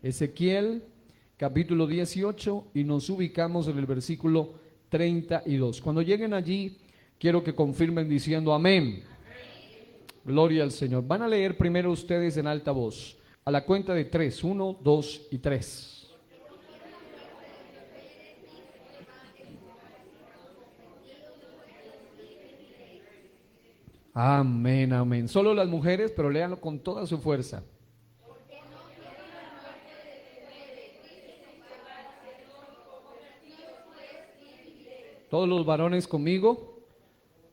Ezequiel capítulo 18 y nos ubicamos en el versículo 32. Cuando lleguen allí, quiero que confirmen diciendo amén. Gloria al Señor. Van a leer primero ustedes en alta voz, a la cuenta de 3, 1, 2 y 3. Amén, amén. Solo las mujeres, pero léanlo con toda su fuerza. Todos los varones conmigo.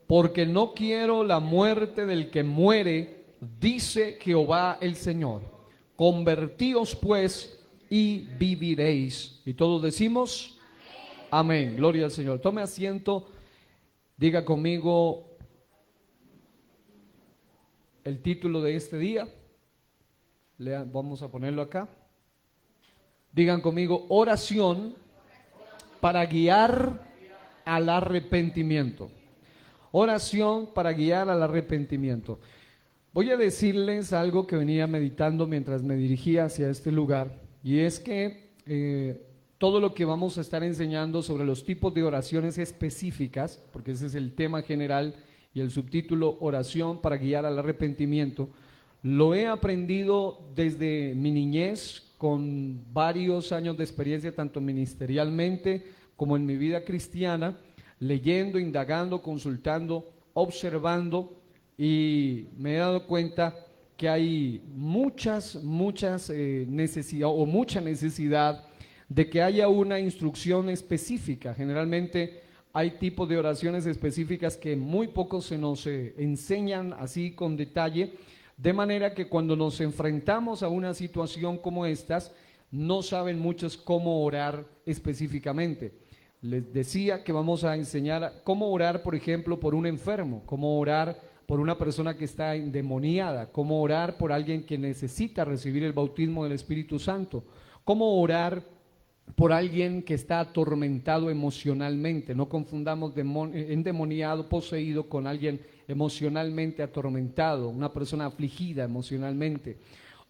Porque no quiero la muerte del que muere, dice Jehová el Señor. Convertíos pues y viviréis. Y todos decimos amén. Gloria al Señor. Tome asiento, diga conmigo el título de este día. Vamos a ponerlo acá. Digan conmigo: oración para guiar al arrepentimiento. Oración para guiar al arrepentimiento. Voy a decirles algo que venía meditando mientras me dirigía hacia este lugar, y es que todo lo que vamos a estar enseñando sobre los tipos de oraciones específicas, porque ese es el tema general y el subtítulo, oración para guiar al arrepentimiento, lo he aprendido desde mi niñez, con varios años de experiencia tanto ministerialmente como en mi vida cristiana, leyendo, indagando, consultando, observando, y me he dado cuenta que hay mucha necesidad de que haya una instrucción específica. Generalmente hay tipos de oraciones específicas que muy poco se nos enseñan así con detalle, de manera que cuando nos enfrentamos a una situación como estas, no saben muchos cómo orar específicamente. Les decía que vamos a enseñar cómo orar, por ejemplo, por un enfermo, cómo orar por una persona que está endemoniada, cómo orar por alguien que necesita recibir el bautismo del Espíritu Santo, cómo orar por alguien que está atormentado emocionalmente. No confundamos endemoniado, poseído, con alguien emocionalmente atormentado, una persona afligida emocionalmente.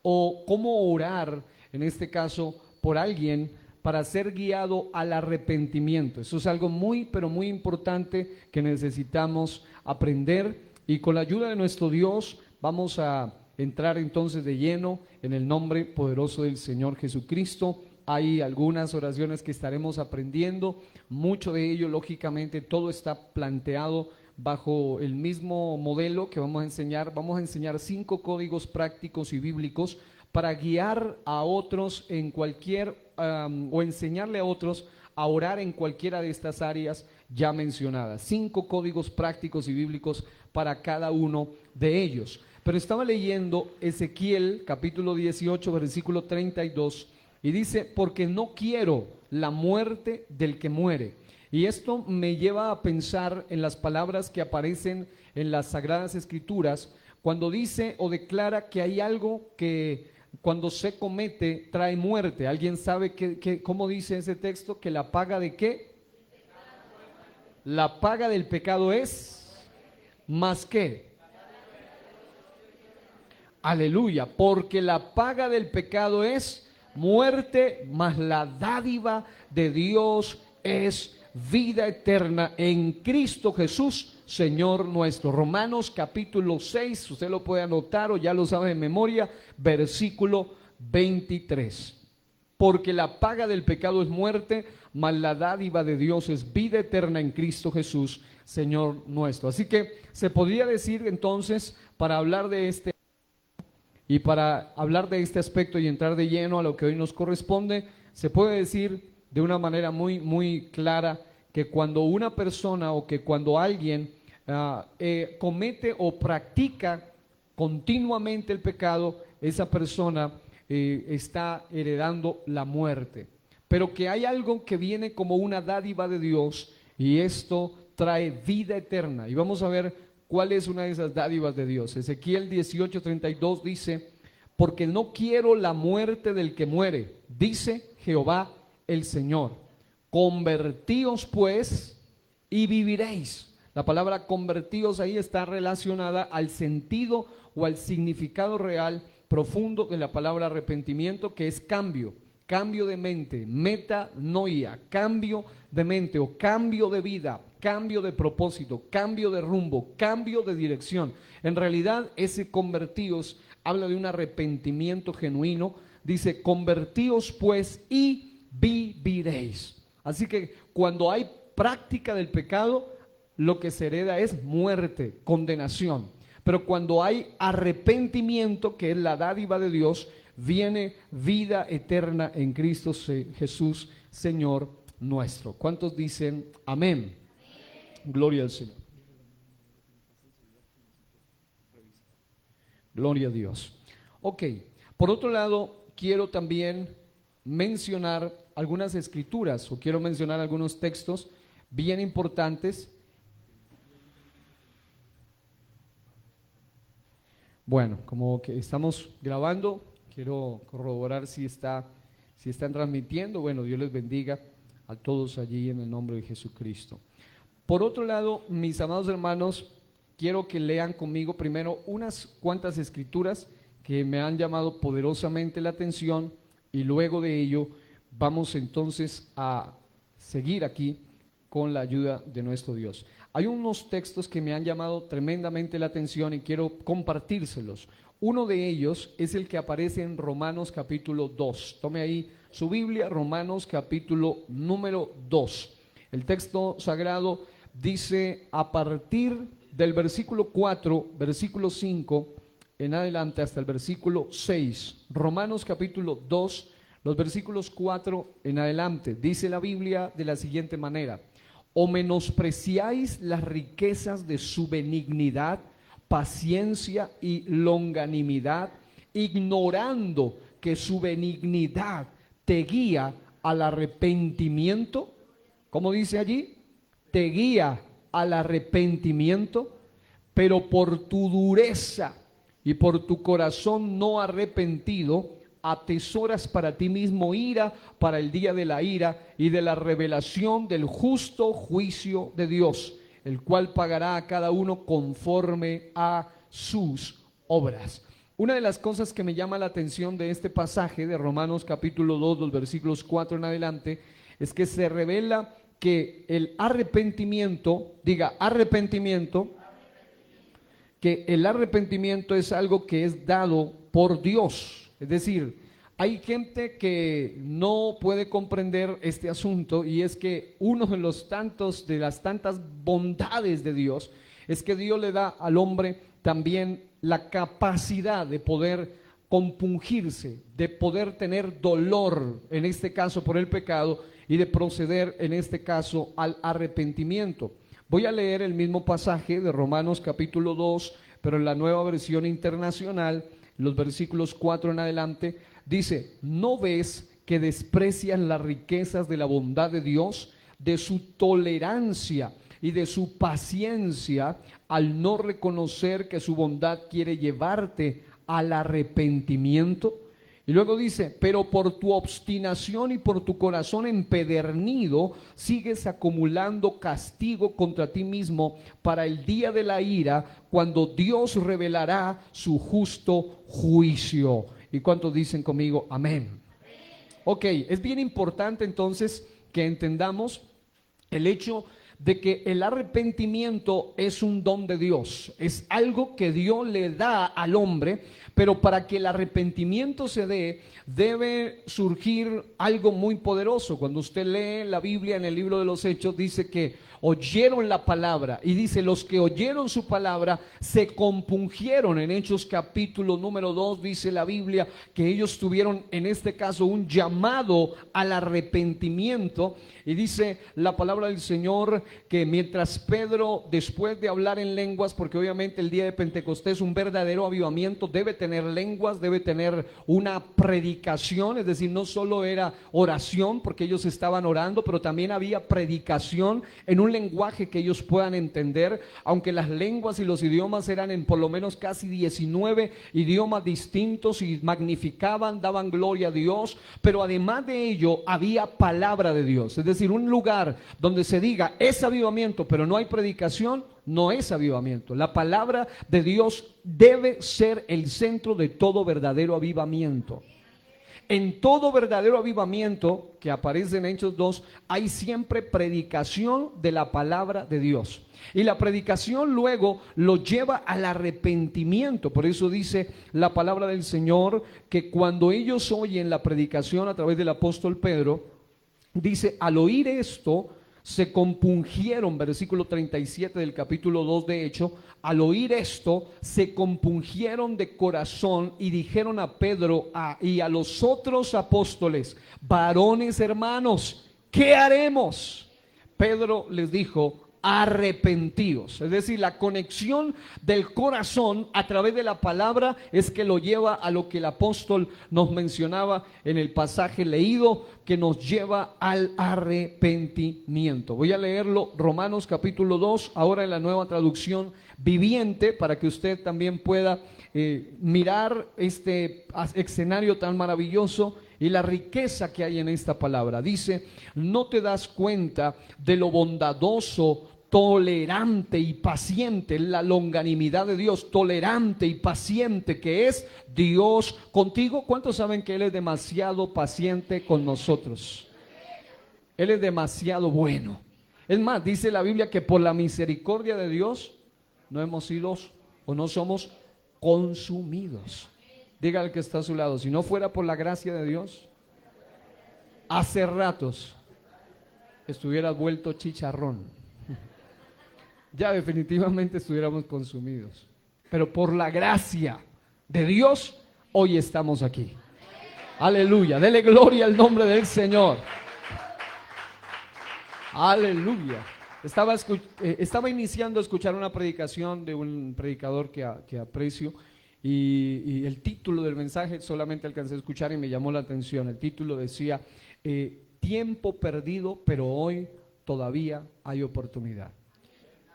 O cómo orar, en este caso, por alguien para ser guiado al arrepentimiento. Eso es algo muy, pero muy importante que necesitamos aprender, y con la ayuda de nuestro Dios vamos a entrar entonces de lleno en el nombre poderoso del Señor Jesucristo. Hay algunas oraciones que estaremos aprendiendo, mucho de ello, lógicamente, todo está planteado bajo el mismo modelo que vamos a enseñar. Vamos a enseñar 5 códigos prácticos y bíblicos para guiar a otros en cualquier o enseñarle a otros a orar en cualquiera de estas áreas ya mencionadas. 5 códigos prácticos y bíblicos para cada uno de ellos. Pero estaba leyendo Ezequiel capítulo 18 versículo 32 y dice: porque no quiero la muerte del que muere. Y esto me lleva a pensar en las palabras que aparecen en las Sagradas Escrituras cuando dice o declara que hay algo que cuando se comete trae muerte. ¿Alguien sabe cómo dice ese texto? Que la paga de ¿qué? La paga del pecado es ¿más qué? Aleluya. Porque la paga del pecado es muerte, mas la dádiva de Dios es vida eterna en Cristo Jesús, Señor nuestro. Romanos capítulo 6, usted lo puede anotar o ya lo sabe de memoria, versículo 23. Porque la paga del pecado es muerte, mas la dádiva de Dios es vida eterna en Cristo Jesús, Señor nuestro. Así que se podría decir entonces, para hablar de este y para hablar de este aspecto y entrar de lleno a lo que hoy nos corresponde, se puede decir de una manera muy, muy clara que cuando una persona o que cuando alguien comete o practica continuamente el pecado, esa persona está heredando la muerte. Pero que hay algo que viene como una dádiva de Dios, y esto trae vida eterna. Y vamos a ver cuál es una de esas dádivas de Dios. Ezequiel 18:32 dice: porque no quiero la muerte del que muere, dice Jehová el Señor. Convertíos pues y viviréis. La palabra convertíos ahí está relacionada al sentido o al significado real profundo de la palabra arrepentimiento, que es cambio. Cambio de mente, metanoia, cambio de mente o cambio de vida, cambio de propósito, cambio de rumbo, cambio de dirección. En realidad ese convertíos habla de un arrepentimiento genuino. Dice, convertíos pues y viviréis. Así que cuando hay práctica del pecado, lo que se hereda es muerte, condenación. Pero cuando hay arrepentimiento, que es la dádiva de Dios, viene vida eterna en Cristo Jesús, Señor nuestro. ¿Cuántos dicen amén? Gloria al Señor. Gloria a Dios. Ok, por otro lado, quiero también mencionar algunas escrituras, o quiero mencionar algunos textos bien importantes. Bueno, como que estamos grabando, quiero corroborar si están transmitiendo. Bueno, Dios les bendiga a todos allí en el nombre de Jesucristo. Por otro lado, mis amados hermanos, quiero que lean conmigo primero unas cuantas escrituras que me han llamado poderosamente la atención, y luego de ello vamos entonces a seguir aquí con la ayuda de nuestro Dios. Hay unos textos que me han llamado tremendamente la atención y quiero compartírselos. Uno de ellos es el que aparece en Romanos capítulo 2. Tome ahí su Biblia, Romanos capítulo número 2. El texto sagrado dice, a partir del versículo 4, versículo 5 en adelante hasta el versículo 6. Romanos capítulo 2, los versículos 4 en adelante. Dice la Biblia de la siguiente manera: ¿o menospreciáis las riquezas de su benignidad, paciencia y longanimidad, ignorando que su benignidad te guía al arrepentimiento? ¿Cómo dice allí? Te guía al arrepentimiento, pero por tu dureza y por tu corazón no arrepentido, atesoras para ti mismo ira para el día de la ira y de la revelación del justo juicio de Dios, el cual pagará a cada uno conforme a sus obras. Una de las cosas que me llama la atención de este pasaje de Romanos capítulo 2, los versículos 4 en adelante, es que se revela que el arrepentimiento, diga arrepentimiento, que el arrepentimiento es algo que es dado por Dios. Es decir, hay gente que no puede comprender este asunto, y es que uno de las tantas bondades de Dios es que Dios le da al hombre también la capacidad de poder compungirse, de poder tener dolor, en este caso por el pecado, y de proceder en este caso al arrepentimiento. Voy a leer el mismo pasaje de Romanos capítulo 2, pero en la Nueva Versión Internacional, los versículos 4 en adelante. Dice: ¿no ves que desprecian las riquezas de la bondad de Dios, de su tolerancia y de su paciencia, al no reconocer que su bondad quiere llevarte al arrepentimiento? Y luego dice: pero por tu obstinación y por tu corazón empedernido sigues acumulando castigo contra ti mismo para el día de la ira, cuando Dios revelará su justo juicio. ¿Y cuántos dicen conmigo amén? Ok, es bien importante entonces que entendamos el hecho de que el arrepentimiento es un don de Dios, es algo que Dios le da al hombre, pero para que el arrepentimiento se dé, debe surgir algo muy poderoso. Cuando usted lee la Biblia en el libro de los Hechos, dice que oyeron la palabra, y dice: los que oyeron su palabra se compungieron. En Hechos capítulo número 2 dice la Biblia que ellos tuvieron en este caso un llamado al arrepentimiento. Y dice la palabra del Señor que mientras Pedro, después de hablar en lenguas, porque obviamente el día de Pentecostés, un verdadero avivamiento debe tener lenguas, debe tener una predicación, es decir, no solo era oración porque ellos estaban orando, pero también había predicación en un lenguaje que ellos puedan entender, aunque las lenguas y los idiomas eran en por lo menos casi 19 idiomas distintos, y magnificaban, daban gloria a Dios, pero además de ello había palabra de Dios, es decir, un lugar donde se diga: es es avivamiento, pero no hay predicación, no es avivamiento. La palabra de Dios debe ser el centro de todo verdadero avivamiento. En todo verdadero avivamiento que aparece en Hechos 2, hay siempre predicación de la palabra de Dios. Y la predicación luego lo lleva al arrepentimiento. Por eso dice la palabra del Señor que cuando ellos oyen la predicación a través del apóstol Pedro, dice, al oír esto, se compungieron, versículo 37 del capítulo 2 de Hechos, al oír esto, se compungieron de corazón y dijeron a Pedro y a los otros apóstoles, varones hermanos, ¿qué haremos? Pedro les dijo, arrepentíos. Es decir, la conexión del corazón a través de la palabra es que lo lleva a lo que el apóstol nos mencionaba en el pasaje leído, que nos lleva al arrepentimiento. Voy a leerlo, Romanos capítulo 2, ahora en la Nueva Traducción Viviente, para que usted también pueda mirar este escenario tan maravilloso y la riqueza que hay en esta palabra. Dice, ¿no te das cuenta de lo bondadoso, tolerante y paciente, la longanimidad de Dios, tolerante y paciente que es Dios contigo? ¿Cuántos saben que Él es demasiado paciente con nosotros? Él es demasiado bueno. Es más, dice la Biblia que por la misericordia de Dios no hemos sido o no somos consumidos. Diga al que está a su lado, si no fuera por la gracia de Dios, hace ratos estuvieras vuelto chicharrón. Ya definitivamente estuviéramos consumidos. Pero por la gracia de Dios, hoy estamos aquí. Aleluya, dele gloria al nombre del Señor. Aleluya. Estaba iniciando a escuchar una predicación de un predicador que aprecio. Y el título del mensaje solamente alcancé a escuchar y me llamó la atención. El título decía, tiempo perdido, pero hoy todavía hay oportunidad.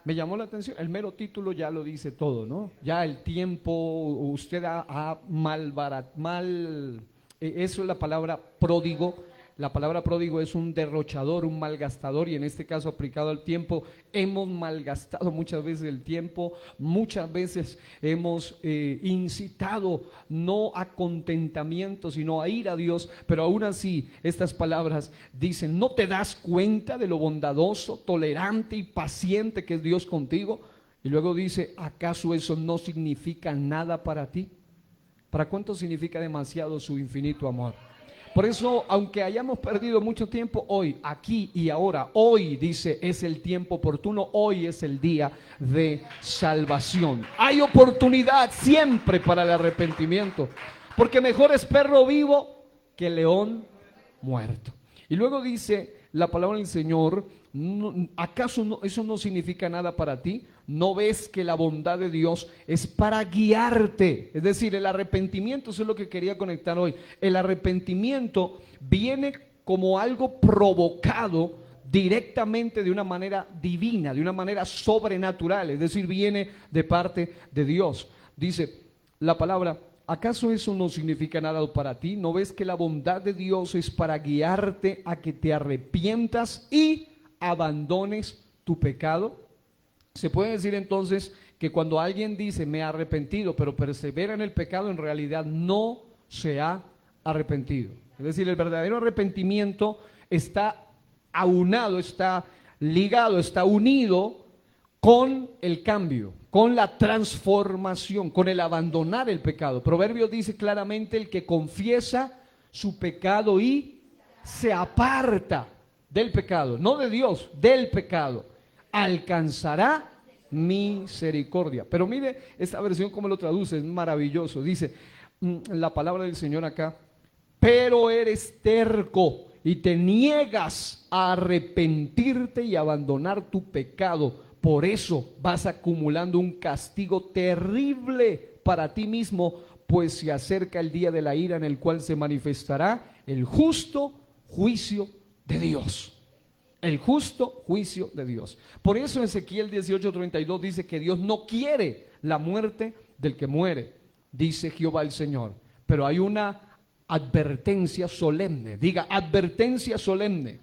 Me llamó la atención, el mero título ya lo dice todo, ¿no? Ya el tiempo, usted ha eso es la palabra pródigo. La palabra pródigo es un derrochador, un malgastador, y en este caso aplicado al tiempo, hemos malgastado muchas veces el tiempo, muchas veces hemos incitado no a contentamiento, sino a ir a Dios, pero aún así estas palabras dicen, ¿no te das cuenta de lo bondadoso, tolerante y paciente que es Dios contigo? Y luego dice, ¿acaso eso no significa nada para ti? ¿Para cuánto significa demasiado su infinito amor? Por eso, aunque hayamos perdido mucho tiempo, hoy, aquí y ahora, hoy, dice, es el tiempo oportuno, hoy es el día de salvación. Hay oportunidad siempre para el arrepentimiento, porque mejor es perro vivo que león muerto. Y luego dice la palabra del Señor, ¿acaso eso no significa nada para ti? ¿No ves que la bondad de Dios es para guiarte? Es decir, el arrepentimiento, eso es lo que quería conectar hoy. El arrepentimiento viene como algo provocado directamente de una manera divina, de una manera sobrenatural, es decir, viene de parte de Dios. Dice la palabra, ¿acaso eso no significa nada para ti? ¿No ves que la bondad de Dios es para guiarte a que te arrepientas y abandones tu pecado? Se puede decir entonces que cuando alguien dice me he arrepentido, pero persevera en el pecado, en realidad no se ha arrepentido. Es decir, el verdadero arrepentimiento está aunado, está ligado, está unido con el cambio, con la transformación, con el abandonar el pecado. Proverbios dice claramente, el que confiesa su pecado y se aparta del pecado, no de Dios, del pecado, alcanzará misericordia. Pero mire esta versión como lo traduce, es maravilloso. Dice la palabra del Señor acá, pero eres terco y te niegas a arrepentirte y abandonar tu pecado. Por eso vas acumulando un castigo terrible para ti mismo, pues se acerca el día de la ira en el cual se manifestará el justo juicio de Dios. El justo juicio de Dios. Por eso Ezequiel 18:32 dice que Dios no quiere la muerte del que muere, dice Jehová el Señor. Pero hay una advertencia solemne. Diga, advertencia solemne.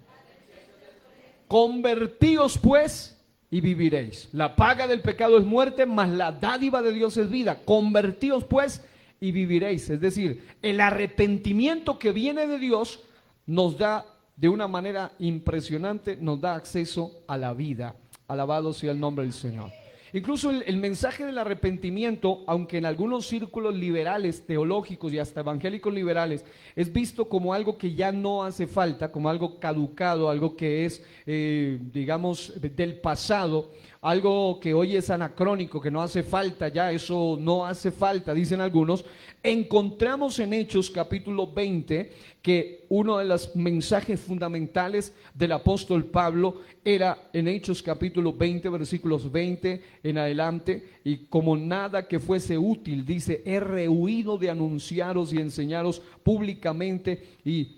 Convertíos pues y viviréis. La paga del pecado es muerte, mas la dádiva de Dios es vida. Convertíos pues y viviréis. Es decir, el arrepentimiento que viene de Dios nos da, de una manera impresionante, nos da acceso a la vida. Alabado sea el nombre del Señor. Incluso el mensaje del arrepentimiento, aunque en algunos círculos liberales, teológicos y hasta evangélicos liberales, es visto como algo que ya no hace falta, como algo caducado, algo que es, digamos, del pasado, algo que hoy es anacrónico, que no hace falta ya, eso no hace falta, dicen algunos. Encontramos en Hechos capítulo 20 que uno de los mensajes fundamentales del apóstol Pablo era en Hechos capítulo 20, versículos 20 en adelante, y como nada que fuese útil, dice, he rehuido de anunciaros y enseñaros públicamente y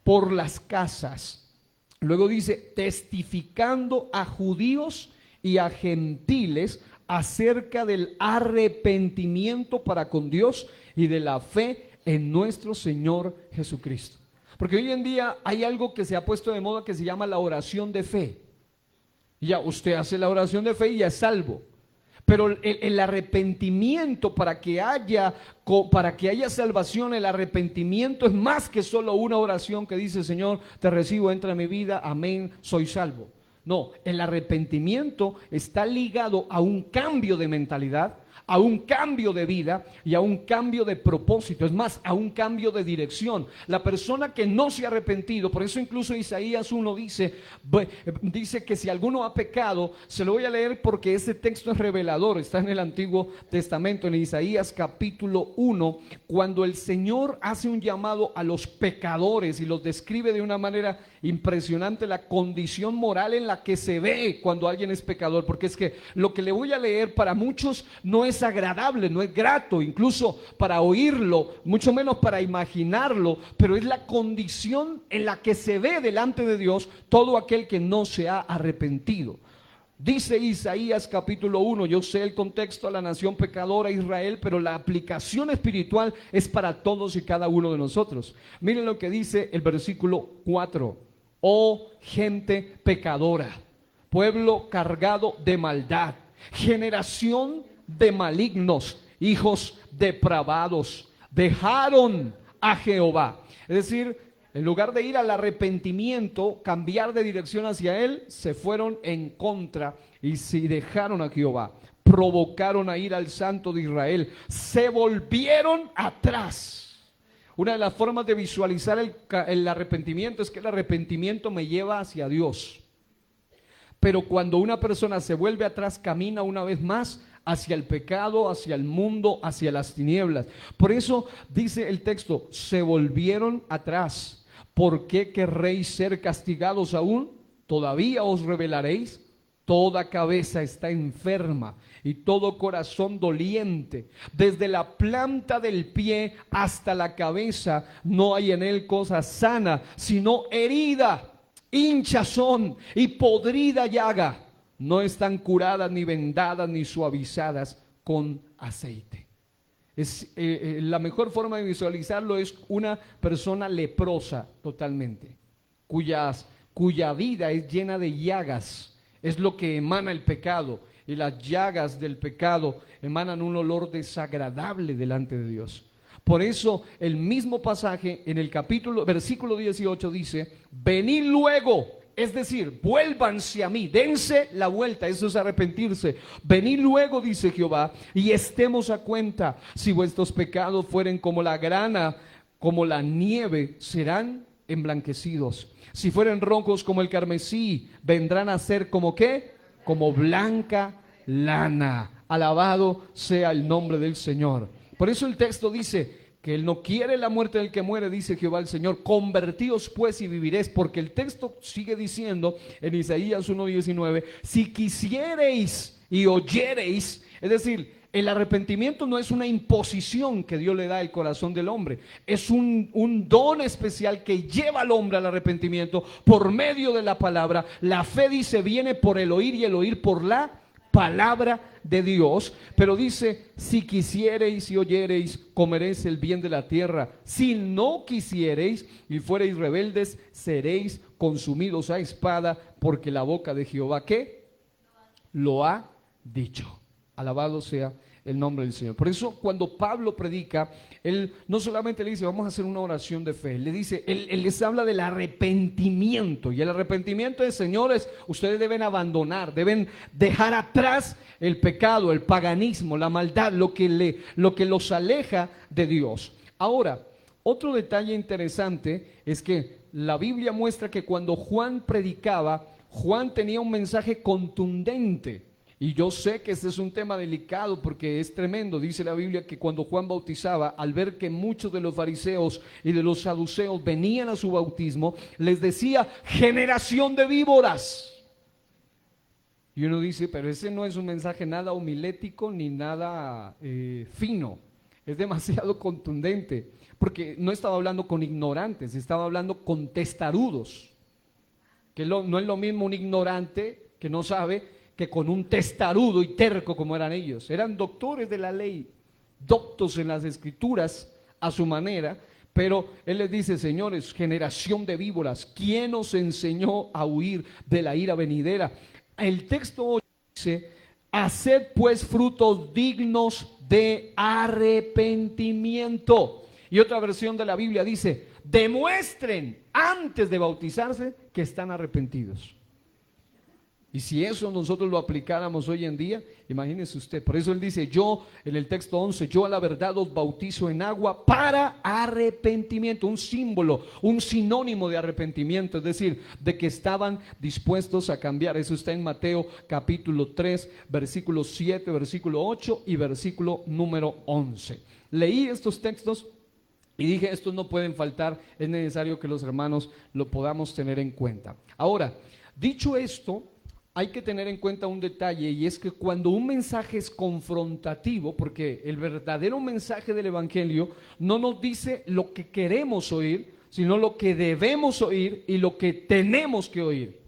por las casas. Luego dice, testificando a judíos y a gentiles acerca del arrepentimiento para con Dios y de la fe en nuestro Señor Jesucristo. Porque hoy en día hay algo que se ha puesto de moda que se llama la oración de fe. Y ya usted hace la oración de fe y ya es salvo. Pero el arrepentimiento, para que haya salvación, el arrepentimiento es más que solo una oración que dice, Señor, te recibo, entra en mi vida, amén, soy salvo. No, el arrepentimiento está ligado a un cambio de mentalidad, a un cambio de vida y a un cambio de propósito, es más, a un cambio de dirección. La persona que no se ha arrepentido, por eso incluso Isaías 1 dice que si alguno ha pecado, se lo voy a leer porque ese texto es revelador, está en el Antiguo Testamento, en Isaías capítulo 1, cuando el Señor hace un llamado a los pecadores y los describe de una manera impresionante, la condición moral en la que se ve cuando alguien es pecador, porque es que lo que le voy a leer para muchos no es agradable, no es grato, incluso para oírlo, mucho menos para imaginarlo, pero es la condición en la que se ve delante de Dios todo aquel que no se ha arrepentido. Dice Isaías capítulo 1, yo sé el contexto a la nación pecadora Israel, pero la aplicación espiritual es para todos y cada uno de nosotros. Miren lo que dice el versículo 4. Oh gente pecadora, pueblo cargado de maldad, generación de malignos, hijos depravados, dejaron a Jehová. Es decir, en lugar de ir al arrepentimiento, cambiar de dirección hacia Él, se fueron en contra y se dejaron a Jehová. Provocaron a ir al Santo de Israel, se volvieron atrás. Una de las formas de visualizar el arrepentimiento es que el arrepentimiento me lleva hacia Dios. Pero cuando una persona se vuelve atrás, camina una vez más hacia el pecado, hacia el mundo, hacia las tinieblas. Por eso dice el texto, se volvieron atrás. ¿Por qué querréis ser castigados aún? ¿Todavía os rebelaréis? Toda cabeza está enferma y todo corazón doliente. Desde la planta del pie hasta la cabeza no hay en él cosa sana, sino herida, hinchazón y podrida llaga. No están curadas, ni vendadas, ni suavizadas con aceite. La mejor forma de visualizarlo es una persona leprosa totalmente, cuya vida es llena de llagas. Es lo que emana el pecado, y las llagas del pecado emanan un olor desagradable delante de Dios. Por eso el mismo pasaje en el versículo 18 dice, venid luego, es decir, vuélvanse a mí, dense la vuelta, eso es arrepentirse. Venid luego, dice Jehová, y estemos a cuenta. Si vuestros pecados fueren como la grana, como la nieve, serán emblanquecidos. Si fueren rojos como el carmesí, vendrán a ser como ¿qué? Como blanca lana. Alabado sea el nombre del Señor. Por eso el texto dice que Él no quiere la muerte del que muere, dice Jehová el Señor. Convertíos pues y viviréis, porque el texto sigue diciendo en Isaías 1:19, si quisiereis y oyereis, es decir, el arrepentimiento no es una imposición que Dios le da al corazón del hombre, es un don especial que lleva al hombre al arrepentimiento por medio de la palabra. La fe, dice, viene por el oír y el oír por la palabra de Dios, pero dice, si quisiereis y oyereis, comeréis el bien de la tierra. Si no quisiereis y fuereis rebeldes, seréis consumidos a espada, porque la boca de Jehová, ¿qué? Lo ha dicho. Alabado sea el nombre del Señor. Por eso cuando Pablo predica, él no solamente le dice, vamos a hacer una oración de fe, le dice, él les habla del arrepentimiento. Y el arrepentimiento es, señores, ustedes deben abandonar, deben dejar atrás el pecado, el paganismo, la maldad, lo que los aleja de Dios. Ahora, otro detalle interesante es que la Biblia muestra que cuando Juan predicaba, Juan tenía un mensaje contundente. Y yo sé que este es un tema delicado porque es tremendo. Dice la Biblia que cuando Juan bautizaba, al ver que muchos de los fariseos y de los saduceos venían a su bautismo, les decía, generación de víboras. Y uno dice, pero ese no es un mensaje nada homilético ni nada fino. Es demasiado contundente, porque no estaba hablando con ignorantes, estaba hablando con testarudos. Que no es lo mismo un ignorante que no sabe que con un testarudo y terco como eran ellos. Eran doctores de la ley, doctos en las escrituras a su manera, pero él les dice, señores, generación de víboras, ¿quién os enseñó a huir de la ira venidera? El texto 8 dice, haced pues frutos dignos de arrepentimiento. Y otra versión de la Biblia dice, demuestren antes de bautizarse que están arrepentidos. Y si eso nosotros lo aplicáramos hoy en día, imagínese usted. Por eso él dice, yo, en el texto 11, yo a la verdad os bautizo en agua para arrepentimiento. Un símbolo, un sinónimo de arrepentimiento, es decir, de que estaban dispuestos a cambiar. Eso está en Mateo capítulo 3, versículo 7, versículo 8 y versículo número 11. Leí estos textos y dije, estos no pueden faltar, es necesario que los hermanos lo podamos tener en cuenta. Ahora, dicho esto, hay que tener en cuenta un detalle, y es que cuando un mensaje es confrontativo, porque el verdadero mensaje del Evangelio no nos dice lo que queremos oír, sino lo que debemos oír y lo que tenemos que oír.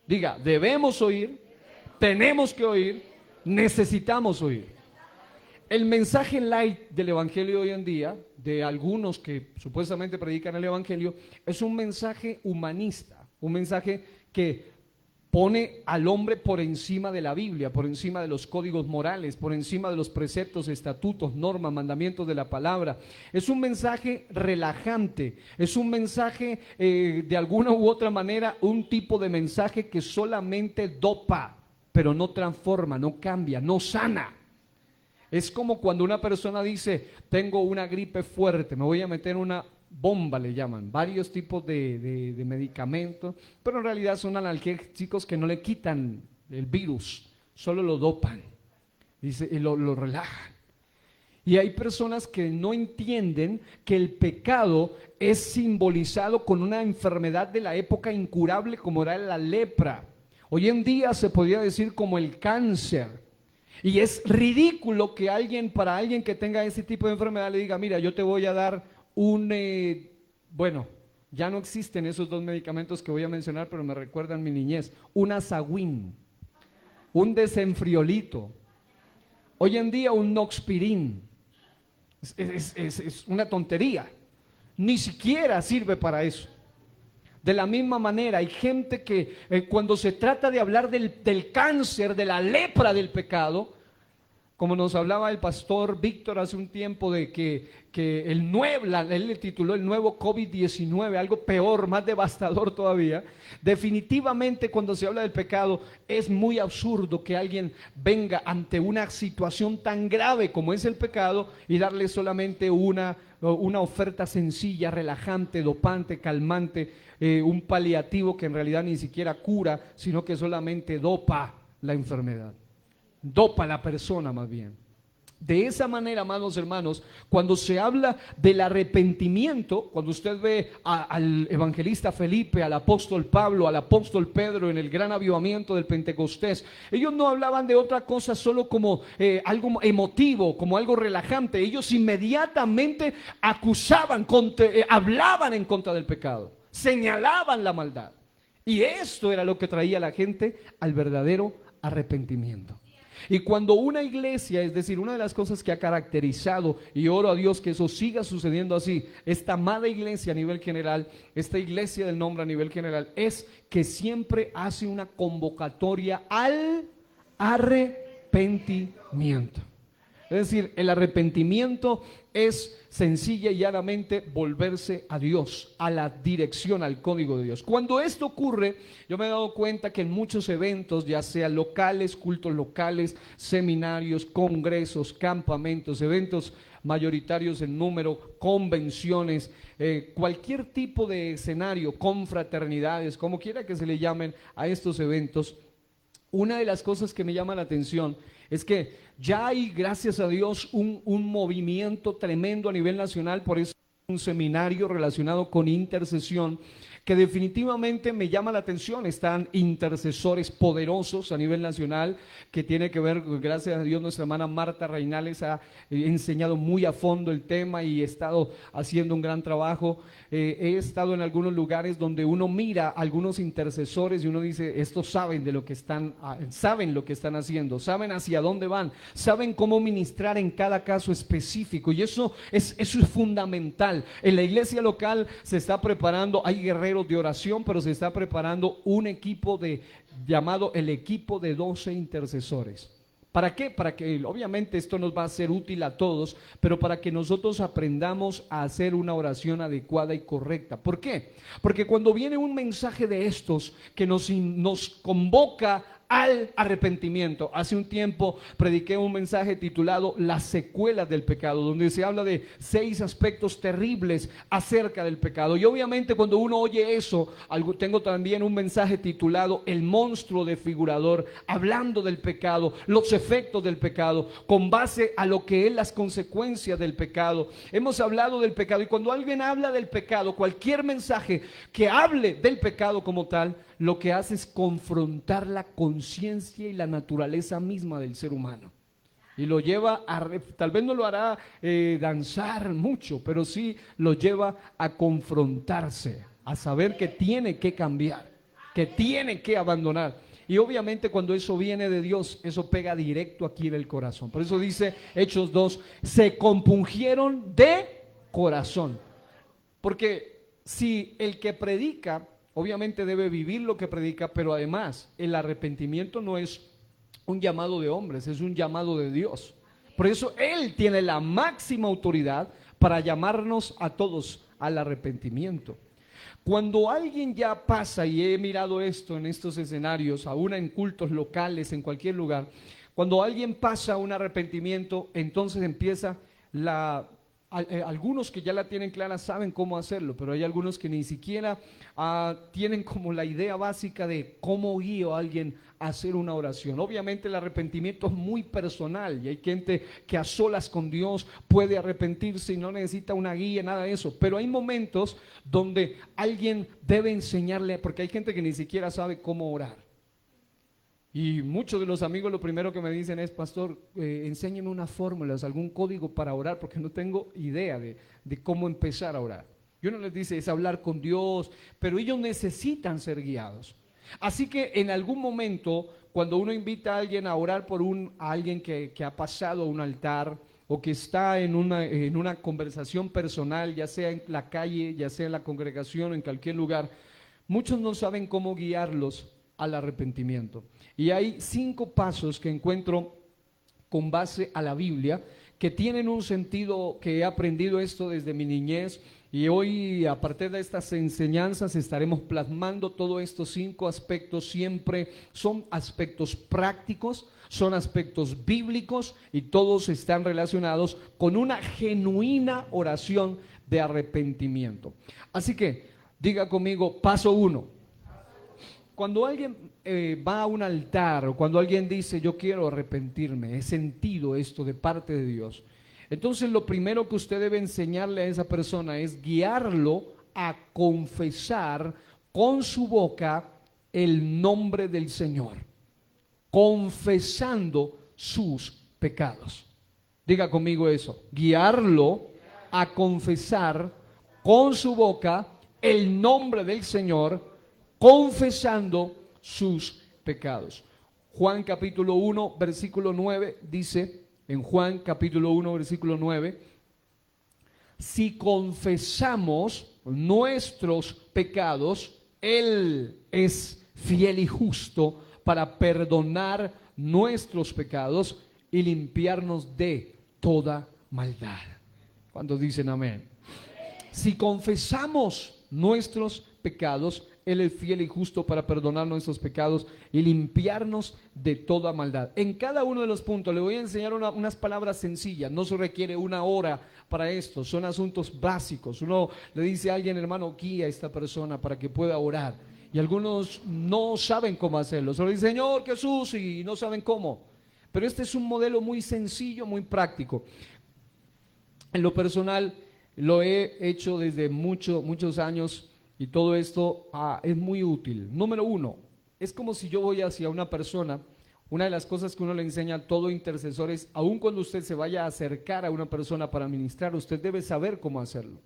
Diga, debemos oír, tenemos que oír, necesitamos oír. El mensaje light del Evangelio hoy en día, de algunos que supuestamente predican el Evangelio, es un mensaje humanista, un mensaje que pone al hombre por encima de la Biblia, por encima de los códigos morales, por encima de los preceptos, estatutos, normas, mandamientos de la palabra. Es un mensaje relajante, es un mensaje de alguna u otra manera, un tipo de mensaje que solamente dopa, pero no transforma, no cambia, no sana. Es como cuando una persona dice, tengo una gripe fuerte, me voy a meter una bomba, le llaman, varios tipos de medicamentos, pero en realidad son analgésicos que no le quitan el virus, solo lo dopan, dice, y lo relajan. Y hay personas que no entienden que el pecado es simbolizado con una enfermedad de la época incurable como era la lepra. Hoy en día se podría decir como el cáncer. Y es ridículo que para alguien que tenga ese tipo de enfermedad le diga, mira, yo te voy a dar bueno, ya no existen esos dos medicamentos que voy a mencionar, pero me recuerdan mi niñez, un Azawin, un desenfriolito, hoy en día un Noxpirin, es una tontería, ni siquiera sirve para eso. De la misma manera, hay gente que cuando se trata de hablar del cáncer, de la lepra del pecado, como nos hablaba el pastor Víctor hace un tiempo de que él le tituló el nuevo COVID-19, algo peor, más devastador todavía. Definitivamente cuando se habla del pecado es muy absurdo que alguien venga ante una situación tan grave como es el pecado y darle solamente una oferta sencilla, relajante, dopante, calmante, un paliativo que en realidad ni siquiera cura, sino que solamente dopa la enfermedad. Dopa a la persona más bien. De esa manera, amados hermanos, cuando se habla del arrepentimiento, cuando usted ve al evangelista Felipe, al apóstol Pablo, al apóstol Pedro en el gran avivamiento del Pentecostés, ellos no hablaban de otra cosa solo como algo emotivo, como algo relajante. Ellos inmediatamente hablaban en contra del pecado, señalaban la maldad. Y esto era lo que traía a la gente al verdadero arrepentimiento. Y cuando una iglesia, es decir, una de las cosas que ha caracterizado, y oro a Dios que eso siga sucediendo así, esta amada iglesia a nivel general, esta iglesia del nombre a nivel general, es que siempre hace una convocatoria al arrepentimiento. Es decir, el arrepentimiento es sencilla y llanamente volverse a Dios, a la dirección, al código de Dios. Cuando esto ocurre, yo me he dado cuenta que en muchos eventos, ya sea locales, cultos locales, seminarios, congresos, campamentos, eventos mayoritarios en número, convenciones, cualquier tipo de escenario, confraternidades, como quiera que se le llamen a estos eventos, una de las cosas que me llama la atención es que ya hay, gracias a Dios, un movimiento tremendo a nivel nacional. Por eso un seminario relacionado con intercesión que definitivamente me llama la atención. Están intercesores poderosos a nivel nacional, que tiene que ver, gracias a Dios, nuestra hermana Marta Reinales ha enseñado muy a fondo el tema y he estado haciendo un gran trabajo. He estado en algunos lugares donde uno mira a algunos intercesores y uno dice, estos saben de lo que están, saben lo que están haciendo, saben hacia dónde van, saben cómo ministrar en cada caso específico, y eso es fundamental. En la iglesia local se está preparando, hay guerreros de oración, pero se está preparando un equipo llamado el equipo de 12 intercesores. ¿Para qué? Para que obviamente esto nos va a ser útil a todos, pero para que nosotros aprendamos a hacer una oración adecuada y correcta. ¿Por qué? Porque cuando viene un mensaje de estos que nos convoca al arrepentimiento. Hace un tiempo prediqué un mensaje titulado Las secuelas del pecado, donde se habla de 6 aspectos terribles acerca del pecado. Y obviamente cuando uno oye eso, tengo también un mensaje titulado El monstruo desfigurador, hablando del pecado, los efectos del pecado, con base a lo que es las consecuencias del pecado. Hemos hablado del pecado, y cuando alguien habla del pecado, cualquier mensaje que hable del pecado como tal, lo que hace es confrontar la conciencia y la naturaleza misma del ser humano. Y lo lleva tal vez no lo hará danzar mucho, pero sí lo lleva a confrontarse, a saber que tiene que cambiar, que tiene que abandonar. Y obviamente cuando eso viene de Dios, eso pega directo aquí en el corazón. Por eso dice Hechos 2, se compungieron de corazón. Porque si el que predica obviamente debe vivir lo que predica, pero además el arrepentimiento no es un llamado de hombres, es un llamado de Dios. Por eso Él tiene la máxima autoridad para llamarnos a todos al arrepentimiento. Cuando alguien ya pasa, y he mirado esto en estos escenarios, aún en cultos locales, en cualquier lugar, cuando alguien pasa un arrepentimiento, entonces empieza algunos que ya la tienen clara saben cómo hacerlo, pero hay algunos que ni siquiera tienen como la idea básica de cómo guío a alguien a hacer una oración. Obviamente el arrepentimiento es muy personal y hay gente que a solas con Dios puede arrepentirse y no necesita una guía, nada de eso, pero hay momentos donde alguien debe enseñarle, porque hay gente que ni siquiera sabe cómo orar. Y muchos de los amigos lo primero que me dicen es, pastor, enséñeme unas fórmulas, algún código para orar, porque no tengo idea de cómo empezar a orar. Y uno les dice, es hablar con Dios, pero ellos necesitan ser guiados. Así que en algún momento, cuando uno invita a alguien a orar por a alguien que ha pasado a un altar, o que está en una conversación personal, ya sea en la calle, ya sea en la congregación o en cualquier lugar, muchos no saben cómo guiarlos al arrepentimiento. Y hay 5 pasos que encuentro con base a la Biblia que tienen un sentido, que he aprendido esto desde mi niñez, y hoy a partir de estas enseñanzas estaremos plasmando todos estos 5 aspectos. Siempre son aspectos prácticos, son aspectos bíblicos, y todos están relacionados con una genuina oración de arrepentimiento. Así que diga conmigo, paso 1. Cuando alguien va a un altar, o cuando alguien dice yo quiero arrepentirme, he sentido esto de parte de Dios, entonces lo primero que usted debe enseñarle a esa persona es guiarlo a confesar con su boca el nombre del Señor, confesando sus pecados. Diga conmigo eso, guiarlo a confesar con su boca el nombre del Señor, confesando sus pecados. Juan capítulo 1, versículo 9 dice, en Juan capítulo 1, versículo 9, si confesamos nuestros pecados, Él es fiel y justo para perdonar nuestros pecados y limpiarnos de toda maldad. ¿Cuántos dicen amén? Si confesamos nuestros pecados, Él es fiel y justo para perdonar nuestros pecados y limpiarnos de toda maldad. En cada uno de los puntos le voy a enseñar unas palabras sencillas. No se requiere una hora para esto, son asuntos básicos. Uno le dice a alguien, hermano, guía a esta persona para que pueda orar. Y algunos no saben cómo hacerlo. Solo dicen, Señor Jesús, y no saben cómo. Pero este es un modelo muy sencillo, muy práctico. En lo personal, lo he hecho desde muchos años y todo esto es muy útil. Número uno, es como si yo voy hacia una persona. Una de las cosas que uno le enseña a todo intercesor es, aun cuando usted se vaya a acercar a una persona para ministrar, usted debe saber cómo hacerlo.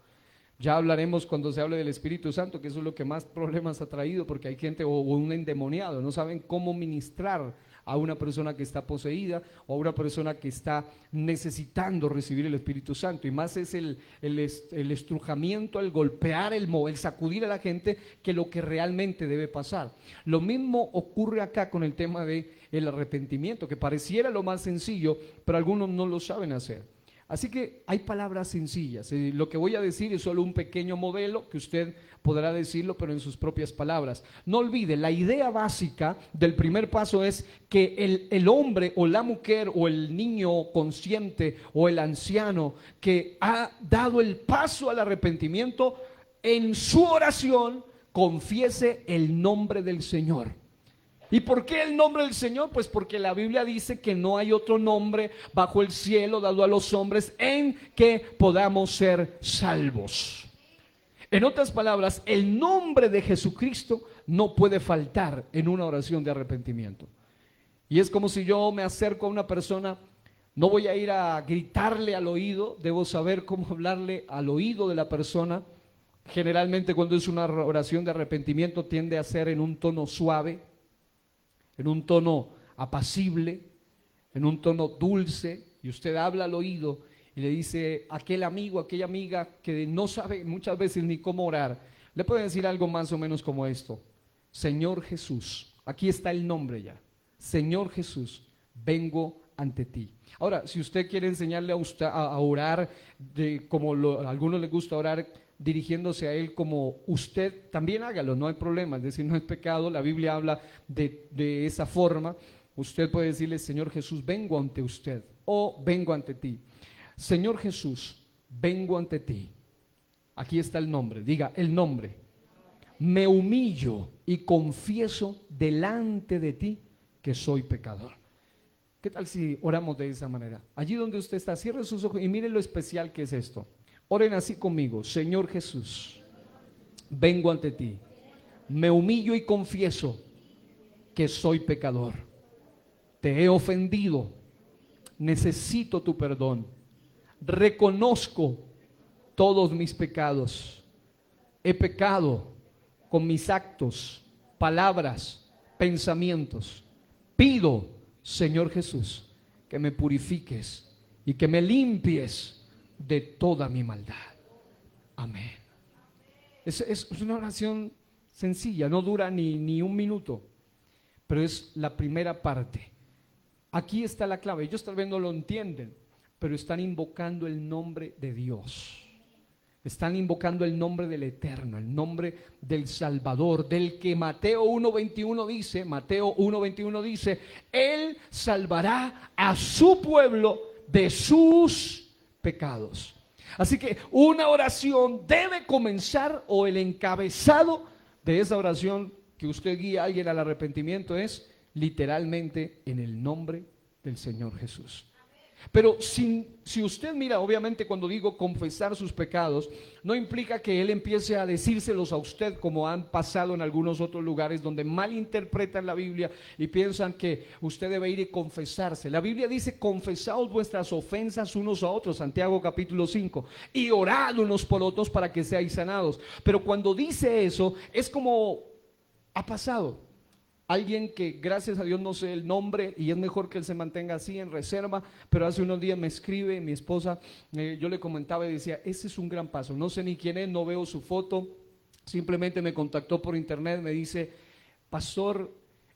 Ya hablaremos cuando se hable del Espíritu Santo, que eso es lo que más problemas ha traído, porque hay gente o un endemoniado, no saben cómo ministrar a una persona que está poseída o a una persona que está necesitando recibir el Espíritu Santo. Y más es el estrujamiento, el golpear, el sacudir a la gente, que lo que realmente debe pasar. Lo mismo ocurre acá con el tema del arrepentimiento, que pareciera lo más sencillo, pero algunos no lo saben hacer. Así que hay palabras sencillas. Lo que voy a decir es solo un pequeño modelo que usted podrá decirlo, pero en sus propias palabras. No olvide, la idea básica del primer paso es que el hombre o la mujer o el niño consciente o el anciano que ha dado el paso al arrepentimiento, en su oración confiese el nombre del Señor. ¿Y por qué el nombre del Señor? Pues porque la Biblia dice que no hay otro nombre bajo el cielo dado a los hombres en que podamos ser salvos. En otras palabras, el nombre de Jesucristo no puede faltar en una oración de arrepentimiento. Y es como si yo me acerco a una persona, no voy a ir a gritarle al oído, debo saber cómo hablarle al oído de la persona. Generalmente cuando es una oración de arrepentimiento tiende a ser en un tono suave, en un tono apacible, en un tono dulce, y usted habla al oído y le dice a aquel amigo, aquella amiga que no sabe muchas veces ni cómo orar, le puede decir algo más o menos como esto: Señor Jesús, aquí está el nombre ya, Señor Jesús, vengo ante ti. Ahora, si usted quiere enseñarle a usted a orar como a algunos les gusta orar, dirigiéndose a Él como usted, también hágalo, no hay problema, es decir, no es pecado. La Biblia habla de esa forma. Usted puede decirle: Señor Jesús, vengo ante usted, o vengo ante ti. Señor Jesús, vengo ante ti. Aquí está el nombre, diga el nombre. Me humillo y confieso delante de ti que soy pecador. ¿Qué tal si oramos de esa manera? Allí donde usted está, cierre sus ojos y mire lo especial que es esto. Oren así conmigo: Señor Jesús, vengo ante ti, me humillo y confieso que soy pecador, te he ofendido, necesito tu perdón, reconozco todos mis pecados, he pecado con mis actos, palabras, pensamientos. Pido, Señor Jesús, que me purifiques y que me limpies de toda mi maldad. Amén. Es una oración sencilla, no dura ni un minuto, pero es la primera parte. Aquí está la clave. Ellos tal vez no lo entienden, pero están invocando el nombre de Dios. Están invocando el nombre del Eterno, el nombre del Salvador, del que Mateo 1:21 dice, Él salvará a su pueblo de sus pecados. Así que una oración debe comenzar, o el encabezado de esa oración que usted guía a alguien al arrepentimiento es literalmente en el nombre del Señor Jesús. Pero si usted mira, obviamente cuando digo confesar sus pecados, no implica que Él empiece a decírselos a usted, como han pasado en algunos otros lugares donde malinterpretan la Biblia y piensan que usted debe ir y confesarse. La Biblia dice: confesaos vuestras ofensas unos a otros, Santiago capítulo 5, y orad unos por otros para que seáis sanados. Pero cuando dice eso, es como ha pasado. alguien que gracias a Dios no sé el nombre y es mejor que él se mantenga así en reserva, pero hace unos días me escribe mi esposa, yo le comentaba y decía, ese es un gran paso, no sé ni quién es, no veo su foto, simplemente me contactó por internet, me dice, pastor,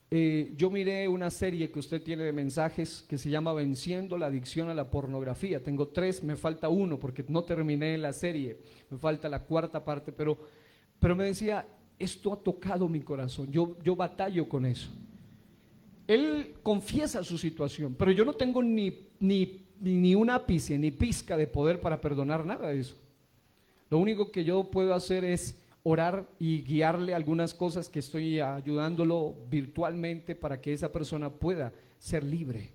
yo miré una serie que usted tiene de mensajes que se llama Venciendo la adicción a la pornografía. Tengo 3, me falta uno porque no terminé la serie, me falta la 4ª parte, pero me decía, esto ha tocado mi corazón, yo batallo con eso. Él confiesa su situación, pero yo no tengo ni un ápice, ni pizca de poder para perdonar nada de eso. Lo único que yo puedo hacer es orar y guiarle algunas cosas que estoy ayudándolo virtualmente para que esa persona pueda ser libre.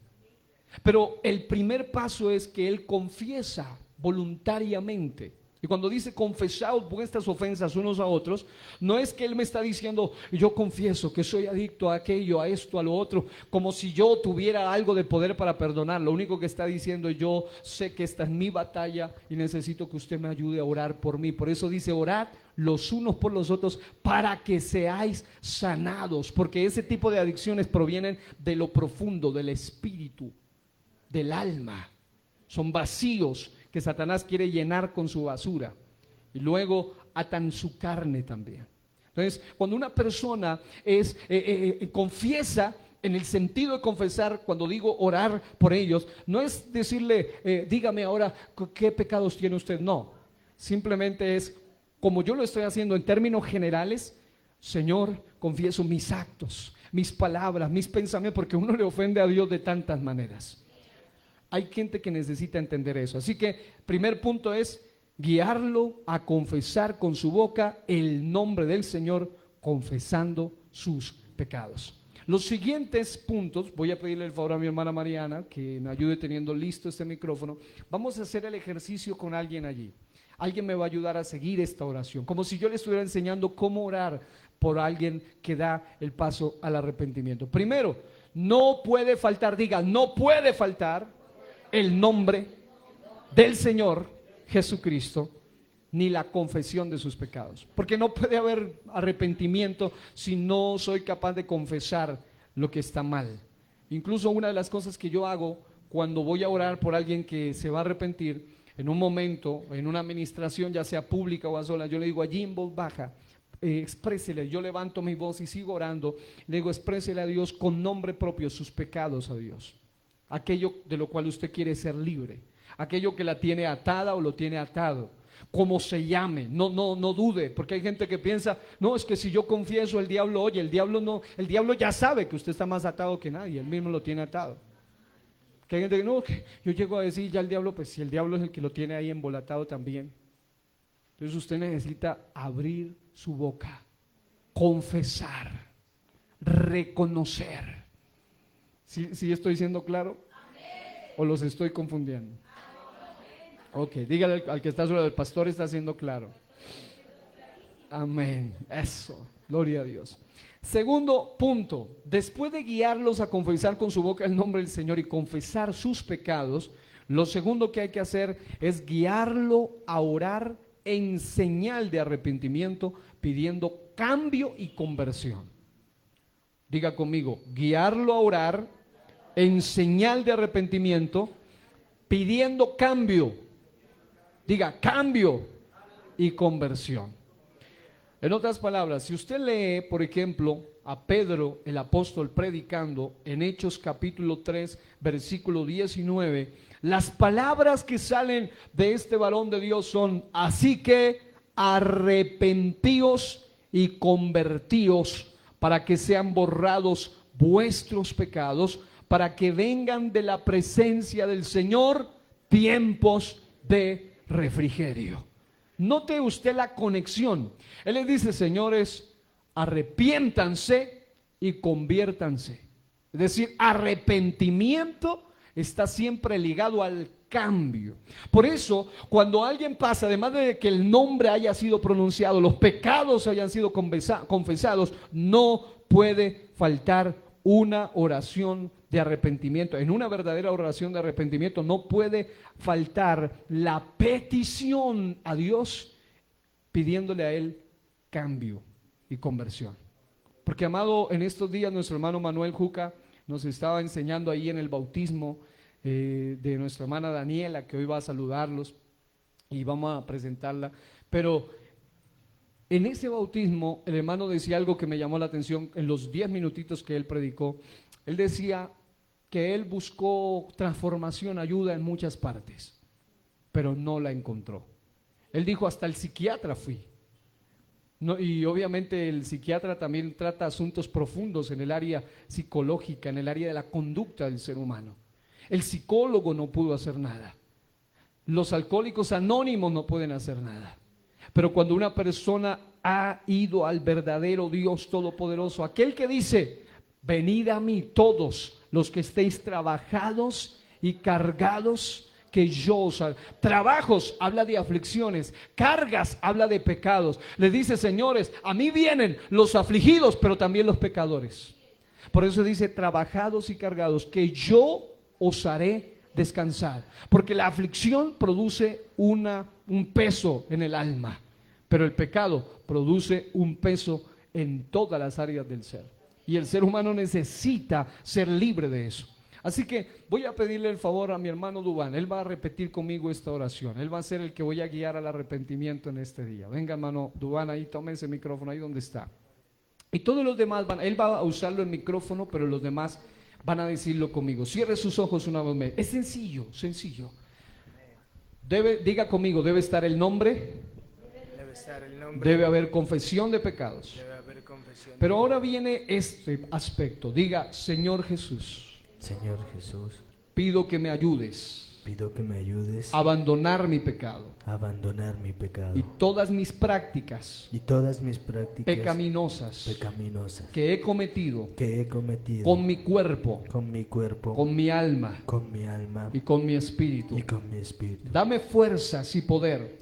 Pero el primer paso es que él confiesa voluntariamente. Y cuando dice confesaos vuestras ofensas unos a otros, no es que él me está diciendo yo confieso que soy adicto a aquello, a esto, a lo otro, como si yo tuviera algo de poder para perdonar. Lo único que está diciendo, yo sé que esta es mi batalla y necesito que usted me ayude a orar por mí. Por eso dice orad los unos por los otros para que seáis sanados, porque ese tipo de adicciones provienen de lo profundo, del espíritu, del alma. Son vacíos que Satanás quiere llenar con su basura y luego atan su carne también. Entonces, cuando una persona confiesa, en el sentido de confesar, cuando digo orar por ellos, no es decirle, dígame ahora qué pecados tiene usted, no, simplemente es, como yo lo estoy haciendo en términos generales, Señor, confieso mis actos, mis palabras, mis pensamientos, porque uno le ofende a Dios de tantas maneras. Hay gente que necesita entender eso. Así que primer punto es guiarlo a confesar con su boca el nombre del Señor, confesando sus pecados. Los siguientes puntos, voy a pedirle el favor a mi hermana Mariana que me ayude teniendo listo este micrófono. Vamos a hacer el ejercicio con alguien allí. Alguien me va a ayudar a seguir esta oración, como si yo le estuviera enseñando cómo orar por alguien que da el paso al arrepentimiento. Primero, no puede faltar, diga, no puede faltar el nombre del Señor Jesucristo, ni la confesión de sus pecados, porque no puede haber arrepentimiento si no soy capaz de confesar lo que está mal. Incluso una de las cosas que yo hago cuando voy a orar por alguien que se va a arrepentir, en un momento, en una administración, ya sea pública o a solas, yo le digo allí en voz baja, exprésele, yo levanto mi voz y sigo orando, le digo exprésele a Dios con nombre propio sus pecados a Dios, aquello de lo cual usted quiere ser libre, aquello que la tiene atada o lo tiene atado, como se llame, no dude, porque hay gente que piensa, no, es que si yo confieso el diablo oye, el diablo ya sabe que usted está más atado que nadie, él mismo lo tiene atado. Que hay gente que no, que yo llego a decir ya el diablo, pues si el diablo es el que lo tiene ahí embolatado también. Entonces usted necesita abrir su boca, confesar, reconocer. ¿Sí estoy siendo claro? ¿O los estoy confundiendo? Ok, dígale al que está sobre el pastor, está siendo claro. Amén, eso, gloria a Dios. Segundo punto, después de guiarlos a confesar con su boca el nombre del Señor y confesar sus pecados, lo segundo que hay que hacer es guiarlo a orar en señal de arrepentimiento, pidiendo cambio y conversión. Diga conmigo, guiarlo a orar en señal de arrepentimiento, pidiendo cambio. Diga, cambio y conversión. En otras palabras, si usted lee, por ejemplo, a Pedro, el apóstol, predicando en Hechos capítulo 3, versículo 19, las palabras que salen de este varón de Dios son: así que arrepentíos y convertíos para que sean borrados vuestros pecados, para que vengan de la presencia del Señor tiempos de refrigerio. Note usted la conexión. Él les dice, señores, arrepiéntanse y conviértanse. Es decir, arrepentimiento está siempre ligado al cambio. Por eso, cuando alguien pasa, además de que el nombre haya sido pronunciado, los pecados hayan sido confesados, no puede faltar una oración de arrepentimiento. En una verdadera oración de arrepentimiento no puede faltar la petición a Dios, pidiéndole a Él cambio y conversión. Porque, amado, en estos días nuestro hermano Manuel Juca nos estaba enseñando ahí en el bautismo de nuestra hermana Daniela, que hoy va a saludarlos y vamos a presentarla. Pero en ese bautismo el hermano decía algo que me llamó la atención en los 10 minutitos que él predicó. Él decía que él buscó transformación, ayuda en muchas partes, pero no la encontró. Él dijo, hasta el psiquiatra fui. No, y obviamente el psiquiatra también trata asuntos profundos en el área psicológica, en el área de la conducta del ser humano. El psicólogo no pudo hacer nada. Los alcohólicos anónimos no pueden hacer nada. Pero cuando una persona ha ido al verdadero Dios Todopoderoso, aquel que dice, venid a mí todos los que estéis trabajados y cargados, que yo os haré. Trabajos habla de aflicciones, cargas habla de pecados. Le dice, señores, a mí vienen los afligidos, pero también los pecadores. Por eso dice, trabajados y cargados, que yo os haré descansar. Porque la aflicción produce un peso en el alma, pero el pecado produce un peso en todas las áreas del ser. Y el ser humano necesita ser libre de eso. Así que voy a pedirle el favor a mi hermano Dubán. Él va a repetir conmigo esta oración. Él va a ser el que voy a guiar al arrepentimiento en este día. Venga, hermano Dubán, ahí tome ese micrófono, ahí donde está. Y todos los demás él va a usarlo el micrófono, pero los demás van a decirlo conmigo. Cierre sus ojos una vez más. Es sencillo, sencillo. Diga conmigo, debe estar el nombre. Debe haber confesión de pecados. Pero ahora viene este aspecto. Diga, Señor Jesús. Señor Jesús, pido que me ayudes a abandonar mi pecado y todas mis prácticas pecaminosas que he cometido con mi cuerpo, con mi alma y con mi espíritu. Dame fuerzas y poder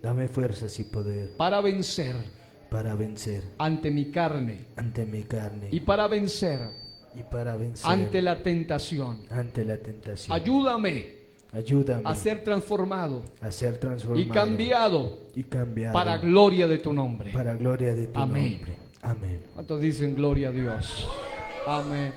para vencer ante mi carne y para vencer ante la tentación. Ayúdame a ser transformado y cambiado para gloria de tu nombre. Amén. Amén. ¿Cuántos dicen gloria a Dios? Amén.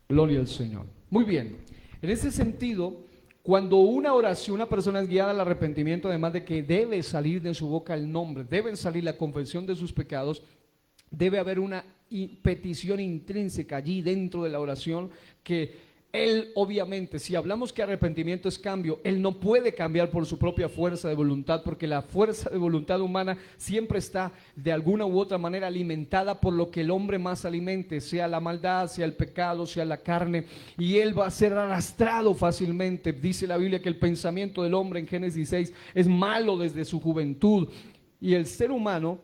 Gloria al Señor. Muy bien. En ese sentido, cuando una oración, una persona es guiada al arrepentimiento, además de que debe salir de su boca el nombre, debe salir la confesión de sus pecados, debe haber una petición intrínseca allí dentro de la oración que él, obviamente, si hablamos que arrepentimiento es cambio, él no puede cambiar por su propia fuerza de voluntad, porque la fuerza de voluntad humana siempre está de alguna u otra manera alimentada por lo que el hombre más alimente, sea la maldad, sea el pecado, sea la carne, y él va a ser arrastrado fácilmente. Dice la Biblia que el pensamiento del hombre en Génesis 6 es malo desde su juventud, y el ser humano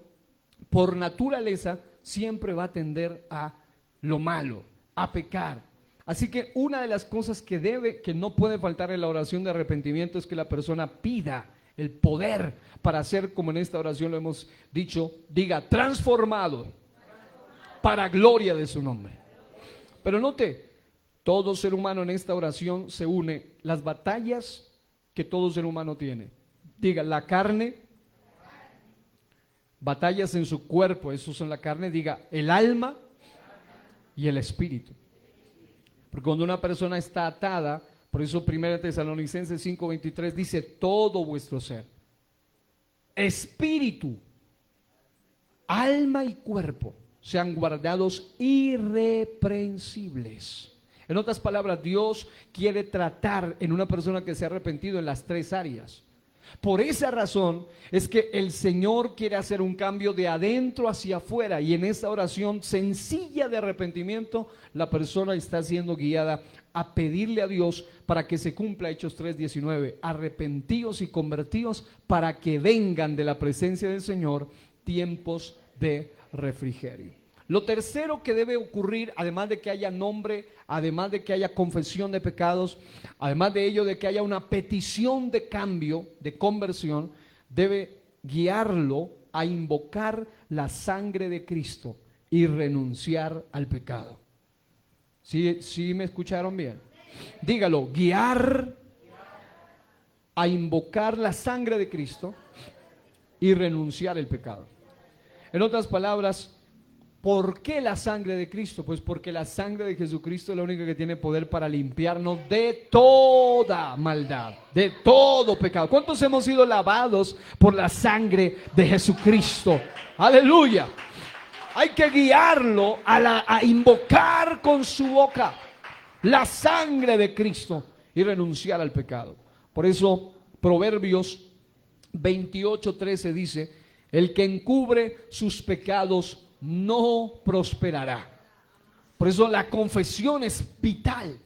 por naturaleza siempre va a tender a lo malo, a pecar. Así que una de las cosas que no puede faltar en la oración de arrepentimiento es que la persona pida el poder para hacer, como en esta oración lo hemos dicho, diga, transformado para gloria de su nombre. Pero note, todo ser humano en esta oración se une las batallas que todo ser humano tiene. Diga, la carne, batallas en su cuerpo, eso son la carne, diga, el alma y el espíritu. Porque cuando una persona está atada, por eso 1 Tesalonicenses 5:23 dice, todo vuestro ser, espíritu, alma y cuerpo, sean guardados irreprensibles. En otras palabras, Dios quiere tratar en una persona que se ha arrepentido en las tres áreas. Por esa razón es que el Señor quiere hacer un cambio de adentro hacia afuera, y en esa oración sencilla de arrepentimiento la persona está siendo guiada a pedirle a Dios para que se cumpla Hechos 3:19, arrepentíos y convertíos para que vengan de la presencia del Señor tiempos de refrigerio. Lo tercero que debe ocurrir, además de que haya nombre, además de que haya confesión de pecados, además de ello de que haya una petición de cambio, de conversión, debe guiarlo a invocar la sangre de Cristo y renunciar al pecado. ¿Sí me escucharon bien? Dígalo, guiar a invocar la sangre de Cristo y renunciar al pecado. En otras palabras, ¿por qué la sangre de Cristo? Pues porque la sangre de Jesucristo es la única que tiene poder para limpiarnos de toda maldad, de todo pecado. ¿Cuántos hemos sido lavados por la sangre de Jesucristo? Aleluya. Hay que guiarlo a invocar con su boca la sangre de Cristo y renunciar al pecado. Por eso Proverbios 28:13 dice: el que encubre sus pecados no prosperará. Por eso la confesión es vital.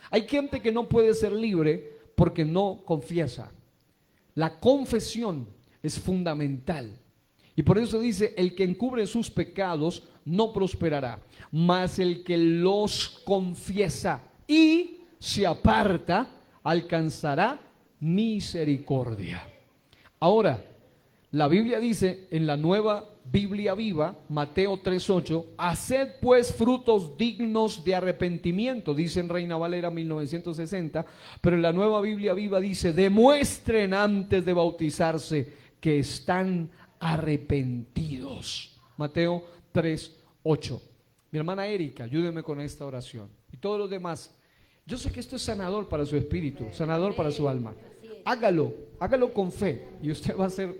Hay gente que no puede ser libre porque no confiesa. La confesión es fundamental. Y por eso dice: el que encubre sus pecados no prosperará, mas el que los confiesa y se aparta alcanzará misericordia. Ahora, la Biblia dice en la Nueva Biblia Viva, Mateo 3:8: haced pues frutos dignos de arrepentimiento, dice en Reina Valera 1960, pero en la Nueva Biblia Viva dice: demuestren antes de bautizarse que están arrepentidos. Mateo 3:8. Mi hermana Erika, ayúdeme con esta oración. Y todos los demás, yo sé que esto es sanador para su espíritu, sanador para su alma. Hágalo con fe y usted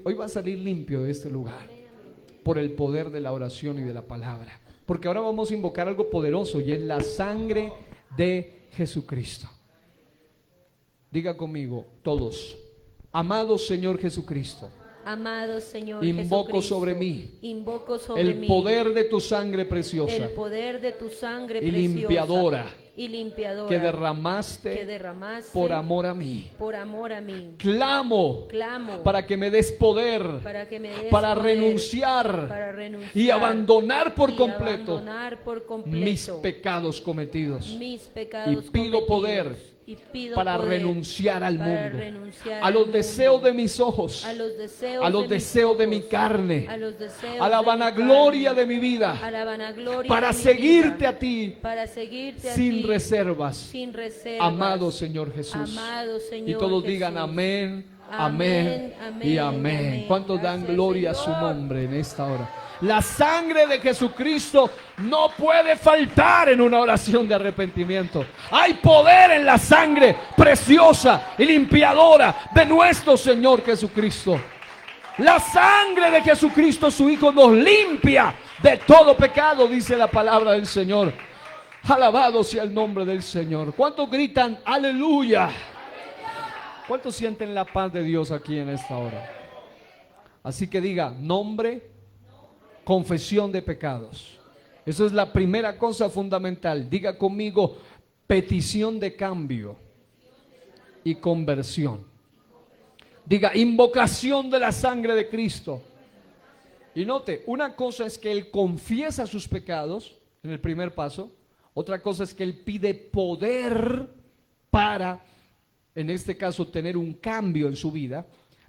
hoy va a salir limpio de este lugar por el poder de la oración y de la palabra. Porque ahora vamos a invocar algo poderoso y es la sangre de Jesucristo. Diga conmigo todos: amado Señor Jesucristo, amado Señor invoco Jesucristo, sobre mí invoco sobre el mí poder de tu sangre preciosa el poder de tu sangre y preciosa limpiadora y limpiadora que derramaste por amor a mí. Clamo para que me des poder, para renunciar y abandonar por completo mis pecados cometidos. Y pido poder para renunciar al mundo, a los deseos de mis ojos, a los deseos de mi carne, a la vanagloria de mi vida, para seguirte a ti sin reservas, amado Señor Jesús. Y todos digan amén, amén y amén. ¿Cuántos dan gloria a su nombre en esta hora? La sangre de Jesucristo no puede faltar en una oración de arrepentimiento. Hay poder en la sangre preciosa y limpiadora de nuestro Señor Jesucristo. La sangre de Jesucristo, su Hijo, nos limpia de todo pecado, dice la palabra del Señor. Alabado sea el nombre del Señor. ¿Cuántos gritan aleluya? ¿Cuántos sienten la paz de Dios aquí en esta hora? Así que diga: nombre, confesión de pecados. Eso es la primera cosa fundamental. Diga conmigo: petición de cambio y conversión. Diga: invocación de la sangre de Cristo. Y note, una cosa es que él confiesa sus pecados en el primer paso. Otra cosa es que él pide poder para, en este caso, tener un cambio en su vida.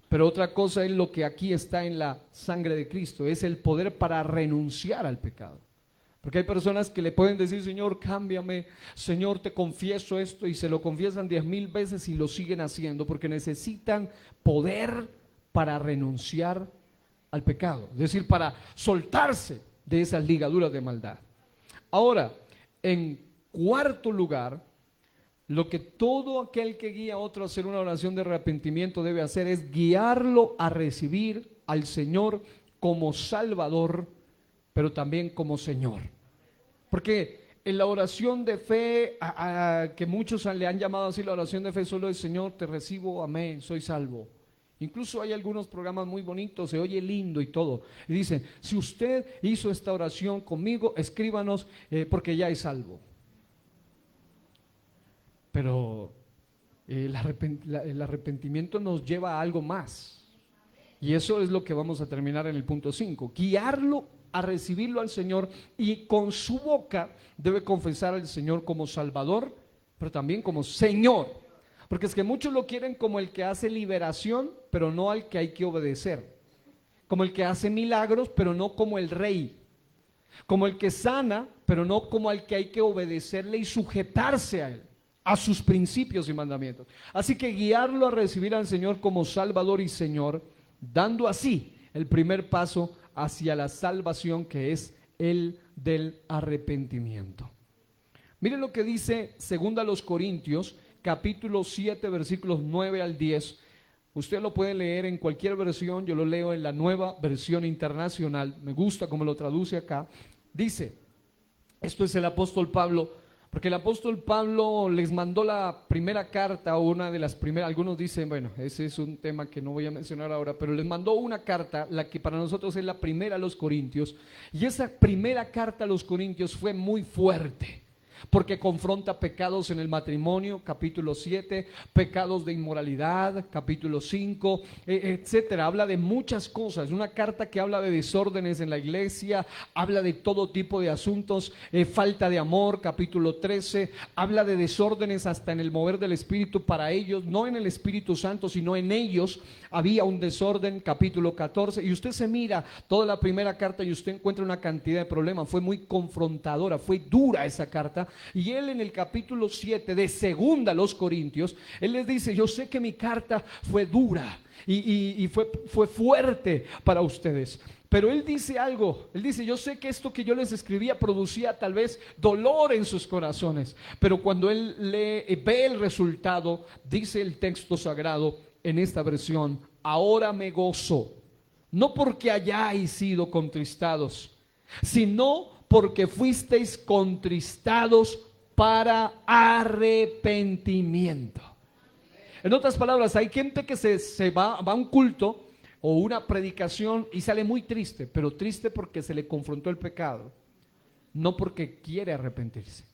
Pero otra cosa es lo que aquí está en la sangre de Cristo, es el poder para renunciar al pecado. Porque hay personas que le pueden decir: Señor, cámbiame, Señor, te confieso esto, y se lo confiesan 10,000 veces y lo siguen haciendo, porque necesitan poder para renunciar al pecado, es decir, para soltarse de esas ligaduras de maldad. Ahora, en cuarto lugar, lo que todo aquel que guía a otro a hacer una oración de arrepentimiento debe hacer es guiarlo a recibir al Señor como Salvador, pero también como Señor. Porque en la oración de fe, que muchos le han llamado así, la oración de fe solo es: Señor, te recibo, amén, soy salvo. Incluso hay algunos programas muy bonitos, se oye lindo y todo. Y dicen: si usted hizo esta oración conmigo, escríbanos porque ya es salvo. Pero el arrepentimiento nos lleva a algo más. Y eso es lo que vamos a terminar en el punto 5. Guiarlo a recibirlo al Señor, y con su boca debe confesar al Señor como Salvador, pero también como Señor. Porque es que muchos lo quieren como el que hace liberación, pero no al que hay que obedecer. Como el que hace milagros, pero no como el rey. Como el que sana, pero no como al que hay que obedecerle y sujetarse a él, a sus principios y mandamientos. Así que guiarlo a recibir al Señor como Salvador y Señor, dando así el primer paso hacia la salvación, que es el del arrepentimiento. Miren lo que dice 2 Corintios, capítulo 7, versículos 9 al 10. Usted lo puede leer en cualquier versión, yo lo leo en la Nueva Versión Internacional, me gusta cómo lo traduce acá. Dice, esto es el apóstol Pablo, porque el apóstol Pablo les mandó la primera carta, o una de las primeras, algunos dicen, bueno, ese es un tema que no voy a mencionar ahora, pero les mandó una carta, la que para nosotros es la primera a los Corintios, y esa primera carta a los Corintios fue muy fuerte, porque confronta pecados en el matrimonio, capítulo 7, pecados de inmoralidad, capítulo 5, etcétera. Habla de muchas cosas, una carta que habla de desórdenes en la iglesia, habla de todo tipo de asuntos, falta de amor, capítulo 13, habla de desórdenes hasta en el mover del Espíritu para ellos, no en el Espíritu Santo, sino en ellos había un desorden, capítulo 14, y usted se mira toda la primera carta y usted encuentra una cantidad de problemas. Fue muy confrontadora, fue dura esa carta, y él en el capítulo 7 de segunda a los Corintios, él les dice, yo sé que mi carta fue dura y fue fuerte para ustedes, pero él dice algo, él dice, yo sé que esto que yo les escribía producía tal vez dolor en sus corazones, pero cuando él ve el resultado, dice el texto sagrado en esta versión, ahora me gozo, no porque hayáis sido contristados, sino porque fuisteis contristados para arrepentimiento. En otras palabras, hay gente que se va a un culto o una predicación y sale muy triste, pero triste porque se le confrontó el pecado, no porque quiere arrepentirse.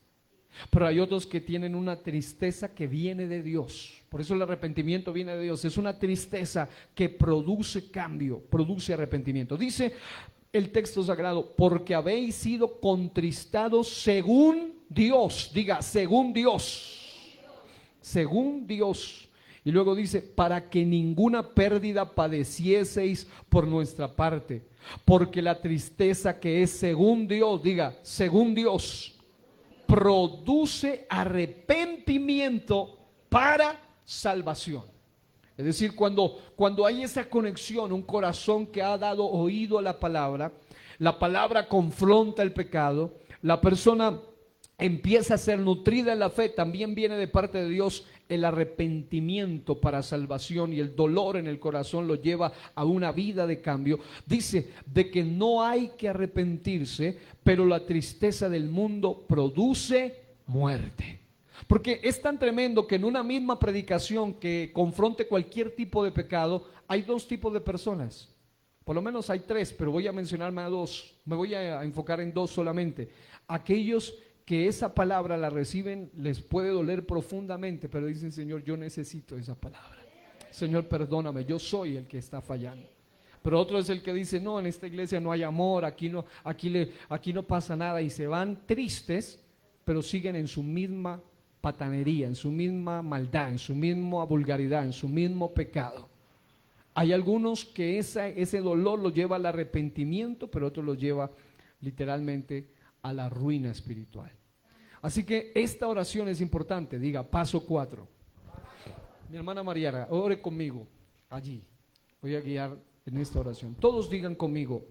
Pero hay otros que tienen una tristeza que viene de Dios. Por eso el arrepentimiento viene de Dios. Es una tristeza que produce cambio, produce arrepentimiento. Dice el texto sagrado, porque habéis sido contristados según Dios. Diga, según Dios. Según Dios. Y luego dice, para que ninguna pérdida padecieseis por nuestra parte. Porque la tristeza que es según Dios, diga, según Dios, produce arrepentimiento para salvación. Es decir, cuando hay esa conexión, un corazón que ha dado oído a la palabra confronta el pecado, la persona empieza a ser nutrida en la fe, también viene de parte de Dios el arrepentimiento para salvación, y el dolor en el corazón lo lleva a una vida de cambio. Dice de que no hay que arrepentirse, pero la tristeza del mundo produce muerte. Porque es tan tremendo que en una misma predicación que confronte cualquier tipo de pecado, hay dos tipos de personas. Por lo menos hay tres, pero voy a mencionarme a dos. Me voy a enfocar en dos solamente. Aquellos que esa palabra la reciben, les puede doler profundamente, pero dicen, Señor, yo necesito esa palabra. Señor, perdóname, yo soy el que está fallando. Pero otro es el que dice, no, en esta iglesia no hay amor, aquí no pasa nada, y se van tristes, pero siguen en su misma patanería, en su misma maldad, en su misma vulgaridad, en su mismo pecado. Hay algunos que ese dolor lo lleva al arrepentimiento, pero otros lo lleva literalmente a la ruina espiritual. Así que esta oración es importante. Diga, paso 4. Mi hermana Mariana, ore conmigo allí. Voy a guiar en esta oración. Todos digan conmigo,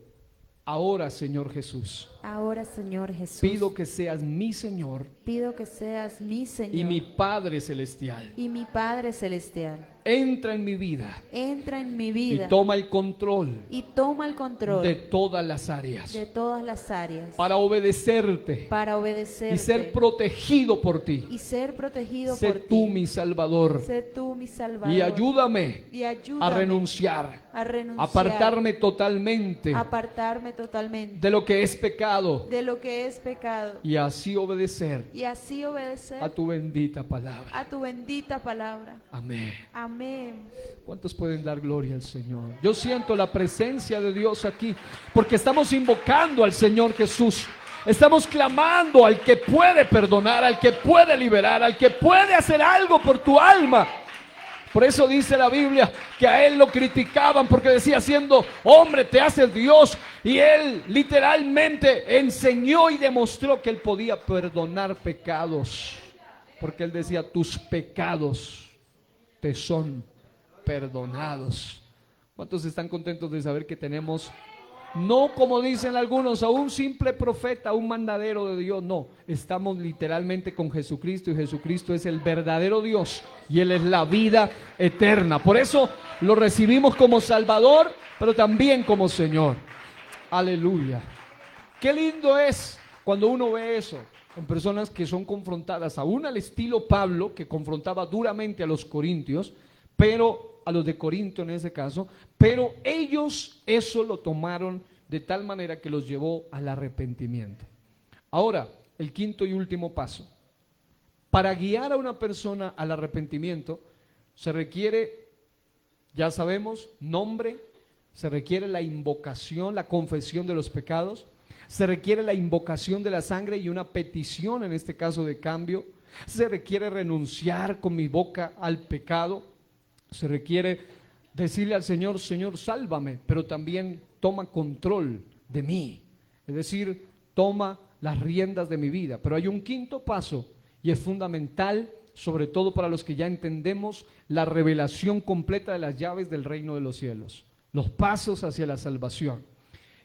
ahora, Señor Jesús. Ahora, Señor Jesús. Pido que seas mi Señor. Pido que seas mi Señor. Y mi Padre Celestial. Y mi Padre Celestial. Entra en mi vida. Entra en mi vida. Y toma el control. Y toma el control. De todas las áreas. De todas las áreas. Para obedecerte. Para obedecerte. Y ser protegido por ti. Y ser protegido Sé por ti. tú mi Salvador. Sé tú mi Salvador. Y ayúdame. Y ayúdame A renunciar. A renunciar. Apartarme totalmente. Apartarme totalmente. De lo que es pecado. De lo que es pecado. Y así obedecer. Y así obedecer. A tu bendita palabra. A tu bendita palabra. Amén. Amén. ¿Cuántos pueden dar gloria al Señor? Yo siento la presencia de Dios aquí, porque estamos invocando al Señor Jesús. Estamos clamando al que puede perdonar, al que puede liberar, al que puede hacer algo por tu alma. Por eso dice la Biblia que a él lo criticaban porque decía, siendo hombre te haces Dios, y él literalmente enseñó y demostró que él podía perdonar pecados, porque él decía, tus pecados te son perdonados. ¿Cuántos están contentos de saber que tenemos, no como dicen algunos, a un simple profeta, un mandadero de Dios? No, estamos literalmente con Jesucristo, y Jesucristo es el verdadero Dios y Él es la vida eterna. Por eso lo recibimos como Salvador, pero también como Señor. Aleluya. Qué lindo es cuando uno ve eso en personas que son confrontadas, aún al estilo Pablo, que confrontaba duramente a los corintios, pero a los de Corinto en ese caso, pero ellos eso lo tomaron de tal manera que los llevó al arrepentimiento. Ahora, el quinto y último paso. Para guiar a una persona al arrepentimiento se requiere, ya sabemos, nombre, se requiere la invocación, la confesión de los pecados, se requiere la invocación de la sangre y una petición, en este caso de cambio, se requiere renunciar con mi boca al pecado, se requiere decirle al Señor, Señor, sálvame, pero también toma control de mí, es decir, toma las riendas de mi vida. Pero hay un quinto paso y es fundamental, sobre todo para los que ya entendemos la revelación completa de las llaves del reino de los cielos, los pasos hacia la salvación.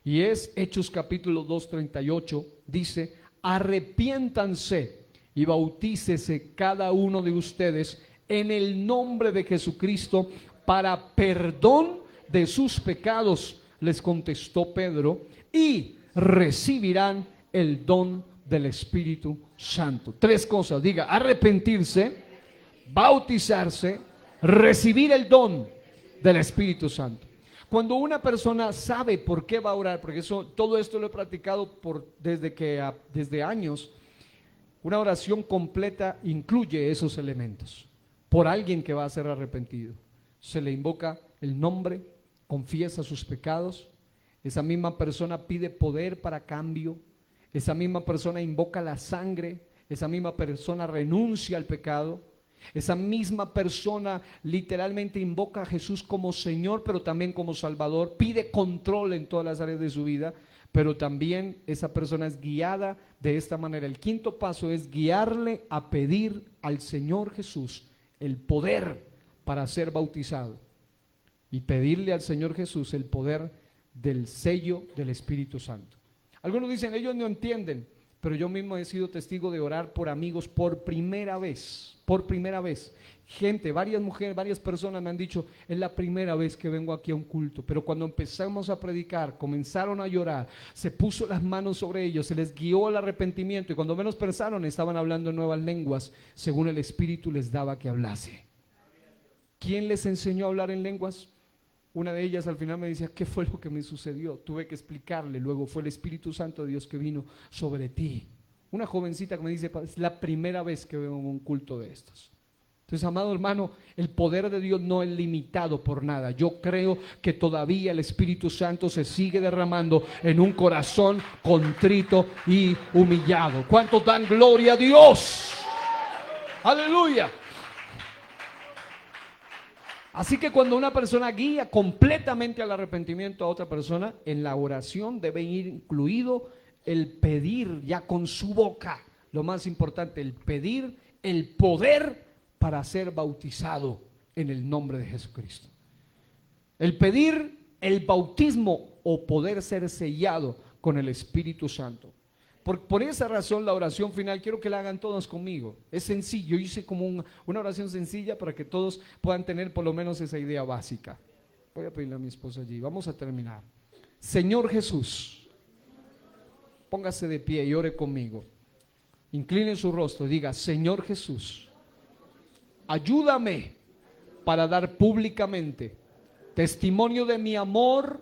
Y es Hechos capítulo 2:38, dice, arrepiéntanse y bautícese cada uno de ustedes en el nombre de Jesucristo para perdón de sus pecados, les contestó Pedro, y recibirán el don del Espíritu Santo. Tres cosas, diga, arrepentirse, bautizarse, recibir el don del Espíritu Santo. Cuando una persona sabe por qué va a orar, porque todo esto lo he practicado desde años, una oración completa incluye esos elementos. Por alguien que va a ser arrepentido, se le invoca el nombre, confiesa sus pecados, esa misma persona pide poder para cambio, esa misma persona invoca la sangre, esa misma persona renuncia al pecado, esa misma persona literalmente invoca a Jesús como Señor, pero también como Salvador, pide control en todas las áreas de su vida, pero también esa persona es guiada de esta manera. El quinto paso es guiarle a pedir al Señor Jesús el poder para ser bautizado y pedirle al Señor Jesús el poder del sello del Espíritu Santo. Algunos dicen, ellos no entienden, pero yo mismo he sido testigo de orar por amigos por primera vez. Gente, varias mujeres, varias personas me han dicho, es la primera vez que vengo aquí a un culto, pero cuando empezamos a predicar, comenzaron a llorar, se puso las manos sobre ellos, se les guió al arrepentimiento, y cuando menos pensaron, estaban hablando en nuevas lenguas, según el Espíritu les daba que hablase. ¿Quién les enseñó a hablar en lenguas? Una de ellas al final me decía, ¿qué fue lo que me sucedió? Tuve que explicarle, luego fue el Espíritu Santo de Dios que vino sobre ti. Una jovencita que me dice, es la primera vez que veo un culto de estos. Entonces, amado hermano, el poder de Dios no es limitado por nada. Yo creo que todavía el Espíritu Santo se sigue derramando en un corazón contrito y humillado. ¿Cuántos dan gloria a Dios? ¡Aleluya! Así que cuando una persona guía completamente al arrepentimiento a otra persona, en la oración debe ir incluido el pedir ya con su boca, lo más importante, el pedir el poder para ser bautizado en el nombre de Jesucristo. El pedir el bautismo o poder ser sellado con el Espíritu Santo. Por esa razón la oración final quiero que la hagan todos conmigo. Es sencillo, hice como una oración sencilla para que todos puedan tener por lo menos esa idea básica. Voy a pedirle a mi esposa allí, vamos a terminar. Señor Jesús, póngase de pie y ore conmigo. Incline su rostro y diga, Señor Jesús, ayúdame para dar públicamente testimonio de mi amor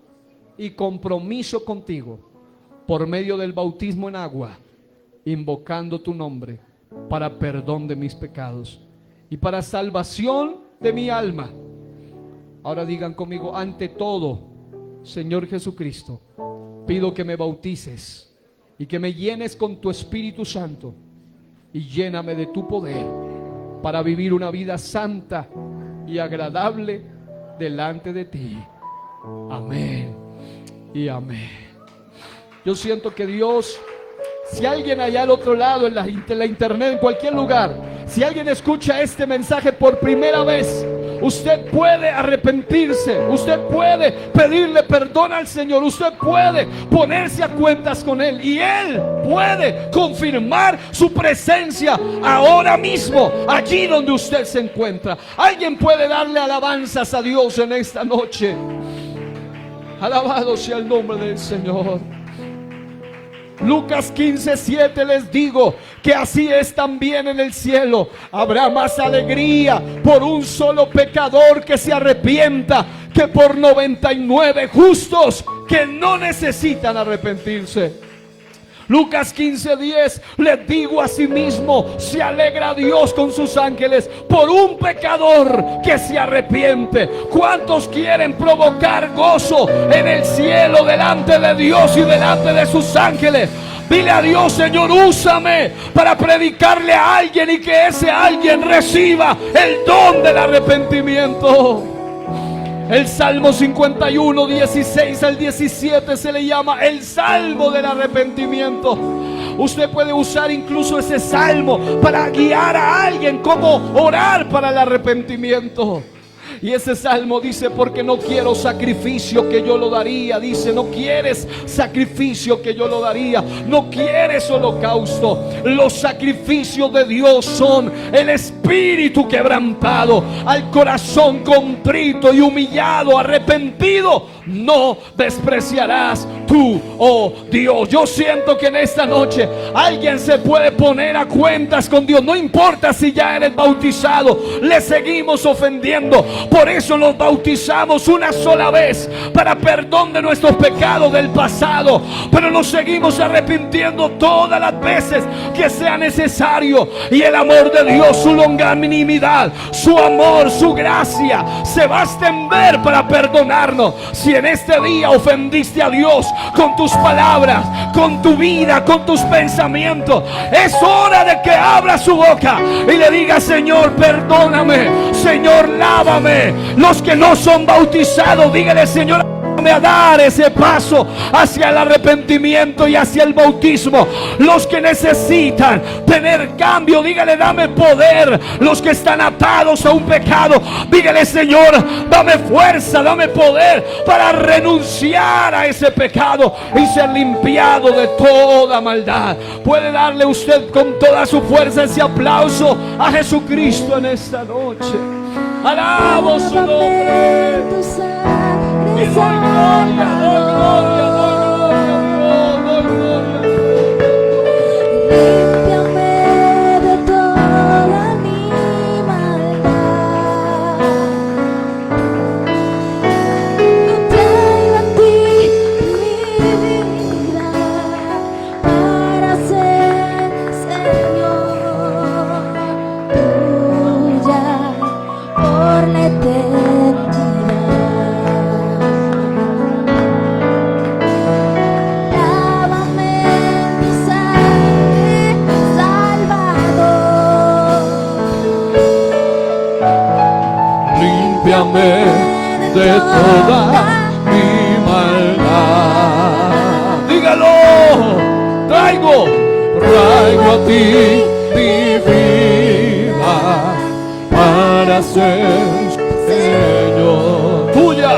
y compromiso contigo por medio del bautismo en agua, invocando tu nombre para perdón de mis pecados y para salvación de mi alma. Ahora digan conmigo, ante todo, Señor Jesucristo, pido que me bautices y que me llenes con tu Espíritu Santo y lléname de tu poder para vivir una vida santa y agradable delante de ti. Amén y amén. Yo siento que Dios, si alguien allá al otro lado, en la internet, en cualquier lugar, si alguien escucha este mensaje por primera vez, Usted puede arrepentirse, usted puede pedirle perdón al Señor, usted puede ponerse a cuentas con Él y Él puede confirmar su presencia ahora mismo, allí donde usted se encuentra. Alguien puede darle alabanzas a Dios en esta noche. Alabado sea el nombre del Señor. Lucas 15:7 les digo que así es también en el cielo. Habrá más alegría por un solo pecador que se arrepienta que por 99 justos que no necesitan arrepentirse. Lucas 15:10 les digo asimismo, se alegra Dios con sus ángeles por un pecador que se arrepiente. ¿Cuántos quieren provocar gozo en el cielo delante de Dios y delante de sus ángeles? Dile a Dios: Señor, úsame para predicarle a alguien y que ese alguien reciba el don del arrepentimiento. El Salmo 51, 16 al 17 se le llama el Salmo del arrepentimiento. Usted puede usar incluso ese salmo para guiar a alguien cómo orar para el arrepentimiento. Y ese salmo dice: porque no quiero sacrificio que yo lo daría. Dice: no quieres sacrificio que yo lo daría. No quieres holocausto. Los sacrificios de Dios son el espíritu quebrantado, al corazón contrito y humillado, arrepentido, no despreciarás tú, oh Dios. Yo siento que en esta noche alguien se puede poner a cuentas con Dios. No importa si ya eres bautizado, le seguimos ofendiendo. Por eso nos bautizamos una sola vez, para perdón de nuestros pecados del pasado, pero nos seguimos arrepintiendo todas las veces que sea necesario. Y el amor de Dios, su longanimidad, su amor, su gracia se va a extender para perdonarnos. Si en este día ofendiste a Dios con tus palabras, con tu vida, con tus pensamientos, es hora de que abra su boca y le diga: Señor, perdóname, Señor, lávame. Los que no son bautizados, dígale: Señor, ayúdame a dar ese paso hacia el arrepentimiento y hacia el bautismo. Los que necesitan tener cambio, dígale: dame poder. Los que están atados a un pecado, dígale: Señor, dame fuerza, dame poder para renunciar a ese pecado y ser limpiado de toda maldad. Puede darle usted con toda su fuerza ese aplauso a Jesucristo en esta noche. Alabo su nombre y doy gloria, doy gloria, doy gloria, Límpiame de toda mi maldad. Yo traigo a ti mi vida para ser, Señor, tuya por la eternidad. Lávame en tu sangre, Salvador. límpiame de toda mi maldad. Dígalo: traigo a ti mi vida para ser, Señor, tuya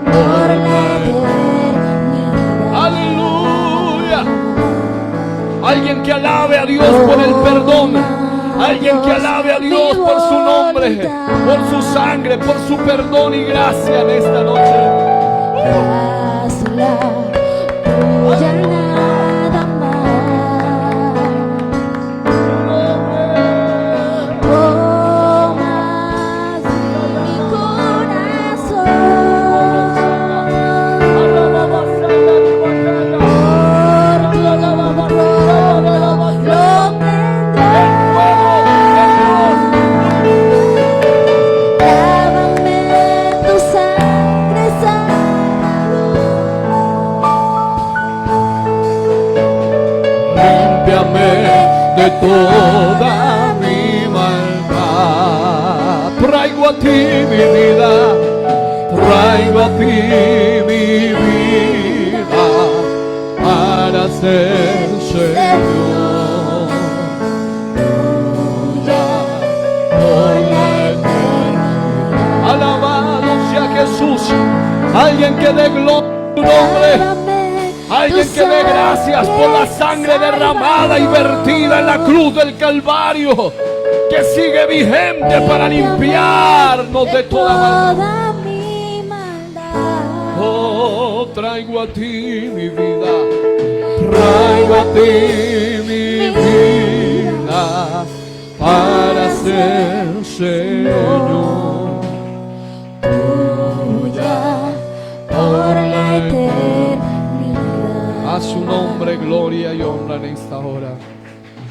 por la eternidad. aleluya. Alguien que alabe a Dios por el perdón. Alguien que alabe a Dios por su nombre, por su sangre, por su perdón y gracia en esta noche. Hazla tuya nada más. Tomas mi corazón. Por tu trono lo tendré. Lávame en tu sangre, Salvador. Límpiame de toda mi maldad. Traigo a ti mi vida, traigo a ti mi vida para ser, Señor, tuya Alguien que dé gloria a tu nombre. Alguien que dé gracias por la sangre derramada y vertida en la cruz del Calvario, que sigue vigente para limpiarnos de toda maldad. Oh, traigo a ti mi vida, traigo a ti mi vida, para ser Señor tuya por la eternidad. A su nombre gloria y honra en esta hora.